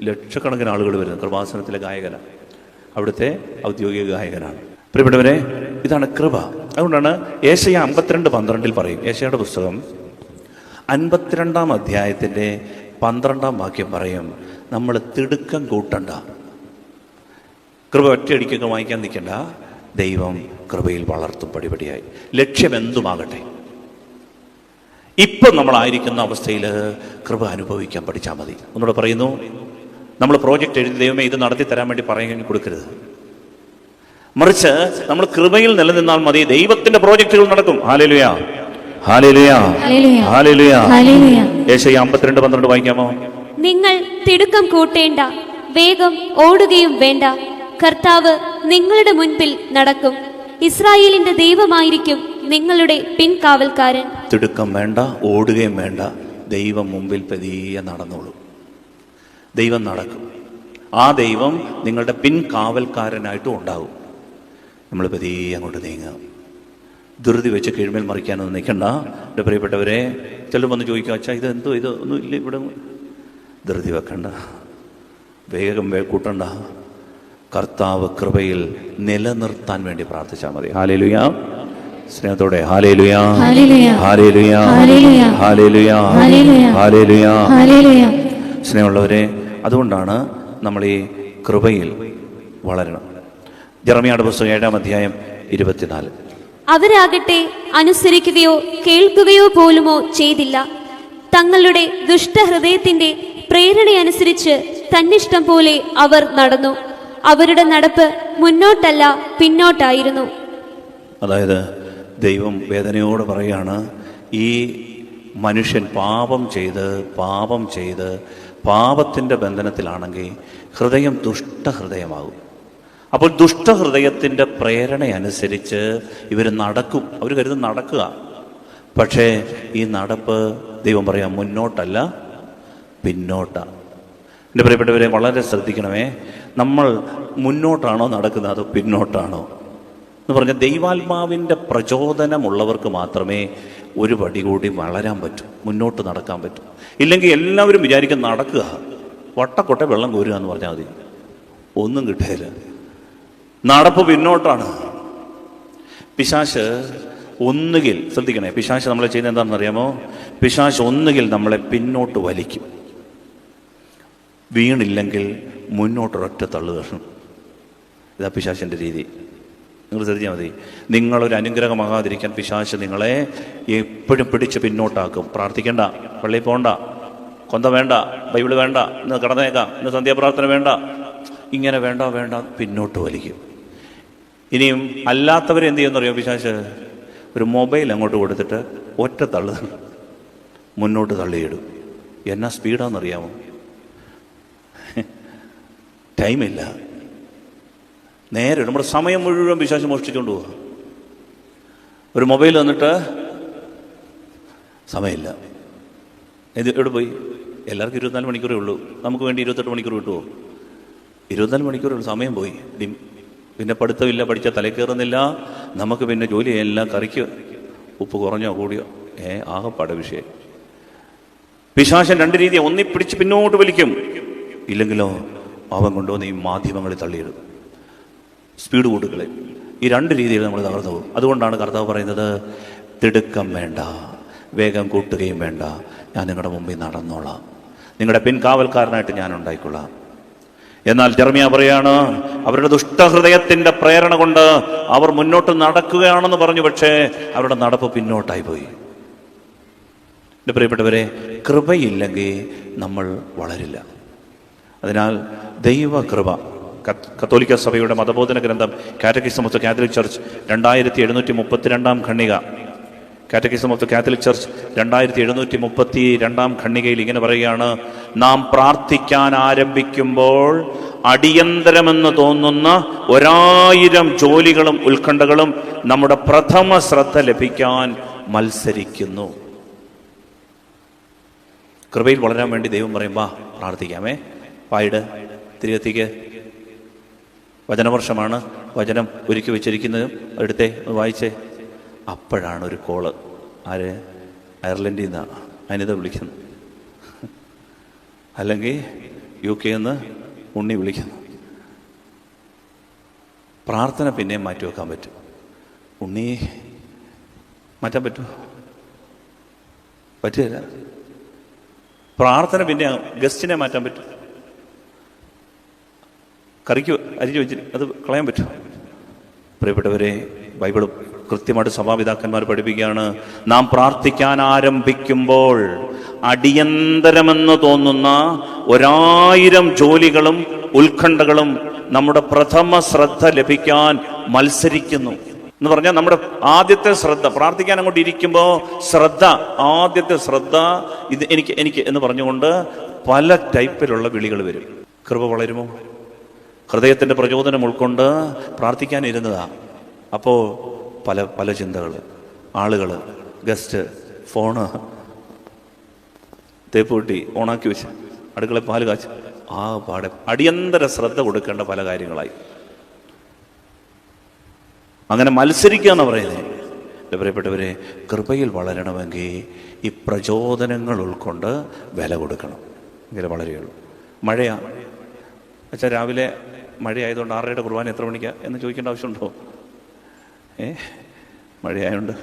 ലക്ഷക്കണക്കിന് ആളുകൾ വരുന്നത് കൃപാസനത്തിലെ ഗായകനാണ്, അവിടുത്തെ ഔദ്യോഗിക ഗായകനാണ്. പ്രിയപ്പെട്ടവരെ, ഇതാണ് കൃപ. അതുകൊണ്ടാണ് ഏശയ്യ 52:12 പറയും. ഏശയ്യയുടെ പുസ്തകം 52-ാം അധ്യായത്തിൻ്റെ 12-ാം വാക്യം പറയും, നമ്മൾ തിടുക്കം കൂട്ടണ്ട, കൃപ ഒറ്റയടിക്കൊക്കെ വാങ്ങിക്കാൻ നിൽക്കണ്ട, ദൈവം കൃപയിൽ വളർത്തും പടിപടിയായി. ലക്ഷ്യം എന്തുമാകട്ടെ, ഇപ്പം നമ്മളായിരിക്കുന്ന അവസ്ഥയിൽ കൃപ അനുഭവിക്കാൻ പഠിച്ചാൽ മതി. ഒന്നുകൂടെ പറയുന്നു, നമ്മൾ പ്രോജക്റ്റ് എഴുതി ദൈവമേ ഇത് നടത്തി തരാൻ വേണ്ടി പറയാൻ കൊടുക്കരുത്. മറിച്ച് നമ്മൾ കൃപയിൽ നിലനിന്നാൽ മതി, ദൈവത്തിന്റെ പ്രോജക്റ്റുകൾ നടക്കും. ഹല്ലേലൂയ, ഹല്ലേലൂയ, ഹല്ലേലൂയ. യേശയ്യ 52:12 വായിക്കാമോ?
നിങ്ങൾ തിടുക്കം കൂട്ടേണ്ട, വേഗം ഓടുകയും വേണ്ട, കർത്താവ് നിങ്ങളുടെ മുൻപിൽ നടക്കും, ഇസ്രായേലിന്റെ ദൈവമായിരിക്കും നിങ്ങളുടെ പിൻകാവൽക്കാരൻ.
തിടുക്കം വേണ്ട, ഓടുകയും വേണ്ട, ദൈവം മുമ്പിൽ പതിയെ നടന്നോളൂ. ദൈവം നടക്കും. ആ ദൈവം നിങ്ങളുടെ പിൻകാവൽക്കാരനായിട്ടും ഉണ്ടാകും. നമ്മൾ പതിയെ അങ്ങോട്ട് നീങ്ങാം. ധൃതി വെച്ച് കീഴ്മേൽ മറിക്കാനൊന്നും നിൽക്കണ്ട. എൻ്റെ പ്രിയപ്പെട്ടവരെ, ചിലർ വന്ന് ചോദിക്കുക, അച്ഛാ ഇതെന്തോ, ഇതൊന്നും ഇല്ല ഇവിടെ. ധൃതി വെക്കണ്ട, വേഗം കൂട്ടണ്ട. കർത്താവ് കൃപയിൽ നിലനിർത്താൻ വേണ്ടി പ്രാർത്ഥിച്ചാൽ മതി. ഹല്ലേലൂയ. സ്നേഹത്തോടെ ഹല്ലേലൂയ, ഹല്ലേലൂയ, ഹല്ലേലൂയ, ഹല്ലേലൂയ. സ്നേഹമുള്ളവരെ, അതുകൊണ്ടാണ് നമ്മൾ ഈ കൃപയിൽ വളരണം. ജെറമ്യായുടെ പുസ്തകം 7-ാം അധ്യായം 24.
അവരാകട്ടെ അനുസരിക്കുകയോ കേൾക്കുകയോ പോലുമോ ചെയ്തില്ല, തങ്ങളുടെ ദുഷ്ടഹൃദയത്തിന്റെ പ്രേരണയനുസരിച്ച് തന്നിഷ്ടം പോലെ അവർ നടന്നു, അവരുടെ നടപ്പ് മുന്നോട്ടല്ല പിന്നോട്ടായിരുന്നു.
അതായത് ദൈവം വേദനയോട് പറയുകയാണ്, ഈ മനുഷ്യൻ പാപം ചെയ്ത് പാപത്തിൻ്റെ ബന്ധനത്തിലാണെങ്കിൽ ഹൃദയം ദുഷ്ടഹൃദയമാകും. അപ്പോൾ ദുഷ്ടഹൃദയത്തിൻ്റെ പ്രേരണയനുസരിച്ച് ഇവർ നടക്കും. അവർ കരുതും നടക്കുക. പക്ഷേ ഈ നടപ്പ് ദൈവം പറയാം മുന്നോട്ടല്ല പിന്നോട്ടാണ്. എൻ്റെ പ്രിയപ്പെട്ടവരെ, വളരെ ശ്രദ്ധിക്കണമേ. നമ്മൾ മുന്നോട്ടാണോ നടക്കുന്നത് അതോ പിന്നോട്ടാണോ എന്ന് പറഞ്ഞാൽ ദൈവാത്മാവിൻ്റെ പ്രചോദനമുള്ളവർക്ക് മാത്രമേ ഒരു പടി കൂടി വളരാൻ പറ്റൂ, മുന്നോട്ട് നടക്കാൻ പറ്റും. ഇല്ലെങ്കിൽ എല്ലാവരും വിചാരിക്കും നടക്കുക, വട്ടക്കൊട്ടെ വെള്ളം കോരുക എന്ന് പറഞ്ഞാൽ മതി, ഒന്നും കിട്ടുകയില്ല. നടപ്പ് പിന്നോട്ടാണ്. പിശാച് ഒന്നുകിൽ, ശ്രദ്ധിക്കണേ, പിശാച് നമ്മളെ ചെയ്യുന്നത് എന്താണെന്ന് അറിയാമോ? പിശാച് ഒന്നുകിൽ നമ്മളെ പിന്നോട്ട് വലിക്കും, വീണില്ലെങ്കിൽ മുന്നോട്ടൊരൊറ്റ തള്ളുക. ഇതാ പിശാചിൻ്റെ രീതി. നിങ്ങൾ ശ്രദ്ധിച്ചാൽ മതി. നിങ്ങളൊരു അനുഗ്രഹമാകാതിരിക്കാൻ പിശാച് നിങ്ങളെ എപ്പോഴും പിടിച്ച് പിന്നോട്ടാക്കും. പ്രാർത്ഥിക്കേണ്ട, പള്ളിയിൽ പോകണ്ട, കൊന്ത വേണ്ട, ബൈബിള് വേണ്ട, ഇന്ന് കടന്നേക്കാം, ഇന്ന് സന്ധ്യാപ്രാർത്ഥന വേണ്ട, ഇങ്ങനെ വേണ്ട പിന്നോട്ട് വലിക്കും. ഇനിയും അല്ലാത്തവരെ എന്ത് ചെയ്യുമെന്ന് അറിയാം പിശാച്? ഒരു മൊബൈൽ അങ്ങോട്ട് കൊടുത്തിട്ട് ഒറ്റ തള്ളു മുന്നോട്ട് തള്ളിയിടും. എന്നാ സ്പീഡാണെന്നറിയാമോ? ടൈമില്ല. നേരെ നമ്മുടെ സമയം മുഴുവൻ പിശാച് മോഷ്ടിച്ചുകൊണ്ട് പോവുക. ഒരു മൊബൈൽ തന്നിട്ട് സമയമില്ല. ഇത് എവിടെ പോയി? എല്ലാവർക്കും 24 മണിക്കൂറേ ഉള്ളൂ. നമുക്ക് വേണ്ടി 28 മണിക്കൂർ കിട്ടുമോ? 24 മണിക്കൂറേ ഉള്ളൂ. സമയം പോയി. പിന്നെ പഠിത്തമില്ല, പഠിച്ചാൽ തലേ കയറുന്നില്ല. നമുക്ക് പിന്നെ ജോലിയെല്ലാം കറിക്ക് ഉപ്പ് കുറഞ്ഞോ കൂടിയോ ആകെപ്പാടെ വിഷയം. പിശാചൻ 2 രീതി. ഒന്നി പിടിച്ച് പിന്നോട്ട് വലിക്കും, ഇല്ലെങ്കിലോ അവൻ കൊണ്ടുവന്ന് ഈ മാധ്യമങ്ങളിൽ തള്ളിയിടും, സ്പീഡ് കൂട്ടുകളെ. ഈ 2 രീതിയിൽ നമ്മൾ തകർന്നു പോകും. അതുകൊണ്ടാണ് കർത്താവ് പറയുന്നത്, തിടുക്കം വേണ്ട, വേഗം കൂട്ടുകയും വേണ്ട, ഞാൻ നിങ്ങളുടെ മുമ്പിൽ നടന്നോളാം, നിങ്ങളുടെ പിൻകാവൽക്കാരനായിട്ട് ഞാൻ ഉണ്ടായിക്കൊള്ളാം. എന്നാൽ ജെറമ്യാ പറയാണ്, അവരുടെ ദുഷ്ടഹൃദയത്തിൻ്റെ പ്രേരണ കൊണ്ട് അവർ മുന്നോട്ട് നടക്കുകയാണെന്ന് പറഞ്ഞു. പക്ഷേ അവരുടെ നടപ്പ് പിന്നോട്ടായി പോയി. എൻ്റെ പ്രിയപ്പെട്ടവരെ, കൃപയില്ലെങ്കിൽ നമ്മൾ വളരില്ല. അതിനാൽ ദൈവകൃപ, കത്തോലിക്ക സഭയുടെ മതബോധന ഗ്രന്ഥം catechism of the Catholic Church 2732 ഖണ്ഡിക, catechism of the Catholic Church 2732 ഖണ്ഡികയിൽ ഇങ്ങനെ പറയുകയാണ്, നാം പ്രാർത്ഥിക്കാൻ ആരംഭിക്കുമ്പോൾ അടിയന്തരമെന്ന് തോന്നുന്ന 1000 ജോലികളും ഉത്കണ്ഠകളും നമ്മുടെ പ്രഥമ ശ്രദ്ധ ലഭിക്കാൻ മത്സരിക്കുന്നു. കൃപയിൽ വളരാൻ വേണ്ടി ദൈവം പറയും, വാ പ്രാർത്ഥിക്കാമേ, വായിട്, തിരികെത്തിക്ക്, വചനവർഷമാണ്, വചനം ഒരുക്കി വെച്ചിരിക്കുന്നതും എടുത്തേ, വായിച്ചേ. അപ്പോഴാണ് ഒരു കോള്. ആര്? അയർലൻഡിൽ നിന്നാണ് അനിത വിളിക്കുന്നു, അല്ലെങ്കിൽ UK നിന്ന് ഉണ്ണി വിളിക്കുന്നു. പ്രാർത്ഥന പിന്നെയും മാറ്റി വെക്കാൻ പറ്റും. ഉണ്ണി മാറ്റാൻ പറ്റുമോ? പറ്റില്ല. പ്രാർത്ഥന പിന്നെ ഗസ്റ്റിനെ മാറ്റാൻ പറ്റും. കറിക്ക് അരിഞ്ഞു വെച്ചിട്ട് അത് കളയാൻ പറ്റും. പ്രിയപ്പെട്ടവരെ, ബൈബിൾ കൃത്യമായിട്ട് സഭാപിതാക്കന്മാർ പഠിപ്പിക്കുകയാണ്, നാം പ്രാർത്ഥിക്കാൻ ആരംഭിക്കുമ്പോൾ അടിയന്തരമെന്ന് തോന്നുന്ന 1000 ജോലികളും ഉത്കണ്ഠകളും നമ്മുടെ പ്രഥമ ശ്രദ്ധ ലഭിക്കാൻ മത്സരിക്കുന്നു എന്ന് പറഞ്ഞാൽ, നമ്മുടെ ആദ്യത്തെ ശ്രദ്ധ, പ്രാർത്ഥിക്കാൻ അങ്ങോട്ട് ഇരിക്കുമ്പോൾ ആദ്യത്തെ ശ്രദ്ധ ഇത് എനിക്ക് എന്ന് പറഞ്ഞുകൊണ്ട് പല ടൈപ്പിലുള്ള വിളികൾ വരും. കൃപ വളരുമോ? ഹൃദയത്തിൻ്റെ പ്രചോദനം ഉൾക്കൊണ്ട് പ്രാർത്ഥിക്കാനിരുന്നതാ. അപ്പോൾ പല ചിന്തകൾ, ആളുകൾ, ഗസ്റ്റ്, ഫോണ്, തേപ്പൂട്ടി ഓണാക്കി വെച്ച് അടുക്കള പാല് കാച്ച്, പാടെ അടിയന്തര ശ്രദ്ധ കൊടുക്കേണ്ട പല കാര്യങ്ങളായി. അങ്ങനെ മത്സരിക്കുക എന്ന് പറയുന്നത്. എൻ്റെ പ്രിയപ്പെട്ടവരെ, കൃപയിൽ വളരണമെങ്കിൽ ഈ പ്രചോദനങ്ങൾ ഉൾക്കൊണ്ട് വില കൊടുക്കണം, എങ്കിലേ വളരുകയുള്ളൂ. മഴയാണ് വെച്ചാൽ രാവിലെ മഴയായതുകൊണ്ട് 6:30 കുർബാന എത്ര മണിക്കാണ് എന്ന് ചോദിക്കേണ്ട ആവശ്യമുണ്ടോ? മഴയായതുകൊണ്ട്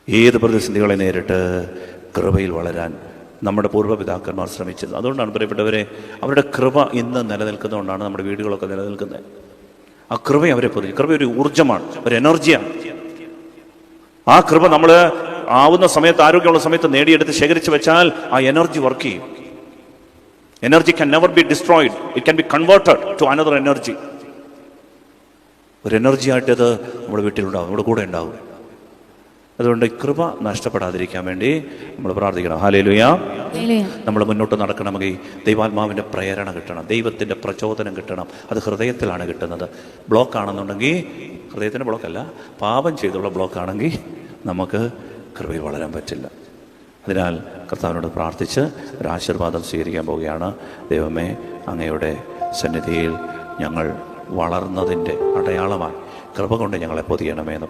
ഏത് പ്രതിസന്ധികളെ നേരിട്ട് കൃപയിൽ വളരാൻ നമ്മുടെ പൂർവ്വപിതാക്കന്മാർ ശ്രമിച്ചത്. അതുകൊണ്ടാണ് പ്രിയപ്പെട്ടവരെ, അവരുടെ കൃപ ഇന്ന് നിലനിൽക്കുന്നതുകൊണ്ടാണ് നമ്മുടെ വീടുകളൊക്കെ നിലനിൽക്കുന്നത്. ആ കൃപ അവരെ പൊതിഞ്ഞു. കൃപ ഒരു ഊർജ്ജമാണ്, ഒരു എനർജിയാണ്. ആ കൃപ നമ്മൾ ആവുന്ന സമയത്ത്, ആരോഗ്യമുള്ള സമയത്ത് നേടിയെടുത്ത് ശേഖരിച്ച് വെച്ചാൽ ആ എനർജി വർക്ക് ചെയ്യും. Energy can never be destroyed. It can be converted to another energy. ഒരു എനർജി ആയിട്ട് അത് നമ്മുടെ വീട്ടിലുണ്ടാവും, നമ്മുടെ കൂടെ ഉണ്ടാവും. അതുകൊണ്ട് കൃപ നഷ്ടപ്പെടാതിരിക്കാൻ വേണ്ടി നമ്മൾ പ്രാർത്ഥിക്കണം. ഹല്ലേലൂയ. നമ്മൾ മുന്നോട്ട് നടക്കണമെങ്കിൽ ദൈവാത്മാവിൻ്റെ പ്രേരണ കിട്ടണം, ദൈവത്തിൻ്റെ പ്രചോദനം കിട്ടണം. അത് ഹൃദയത്തിലാണ് കിട്ടുന്നത്. ബ്ലോക്കാണെന്നുണ്ടെങ്കിൽ, ഹൃദയത്തിൻ്റെ ബ്ലോക്കല്ല, പാപം ചെയ്തുള്ള ബ്ലോക്കാണെങ്കിൽ നമുക്ക് കൃപയിൽ വളരാൻ പറ്റില്ല. അതിനാൽ കർത്താവിനോട് പ്രാർത്ഥിച്ച് ഒരു ആശീർവാദം സ്വീകരിക്കാൻ പോവുകയാണ്. ദൈവമേ, അങ്ങയുടെ സന്നിധിയിൽ ഞങ്ങൾ വളർന്നതിൻ്റെ അടയാളമായി കൃപ കൊണ്ട് ഞങ്ങളെ പൊതിയണമേ എന്ന്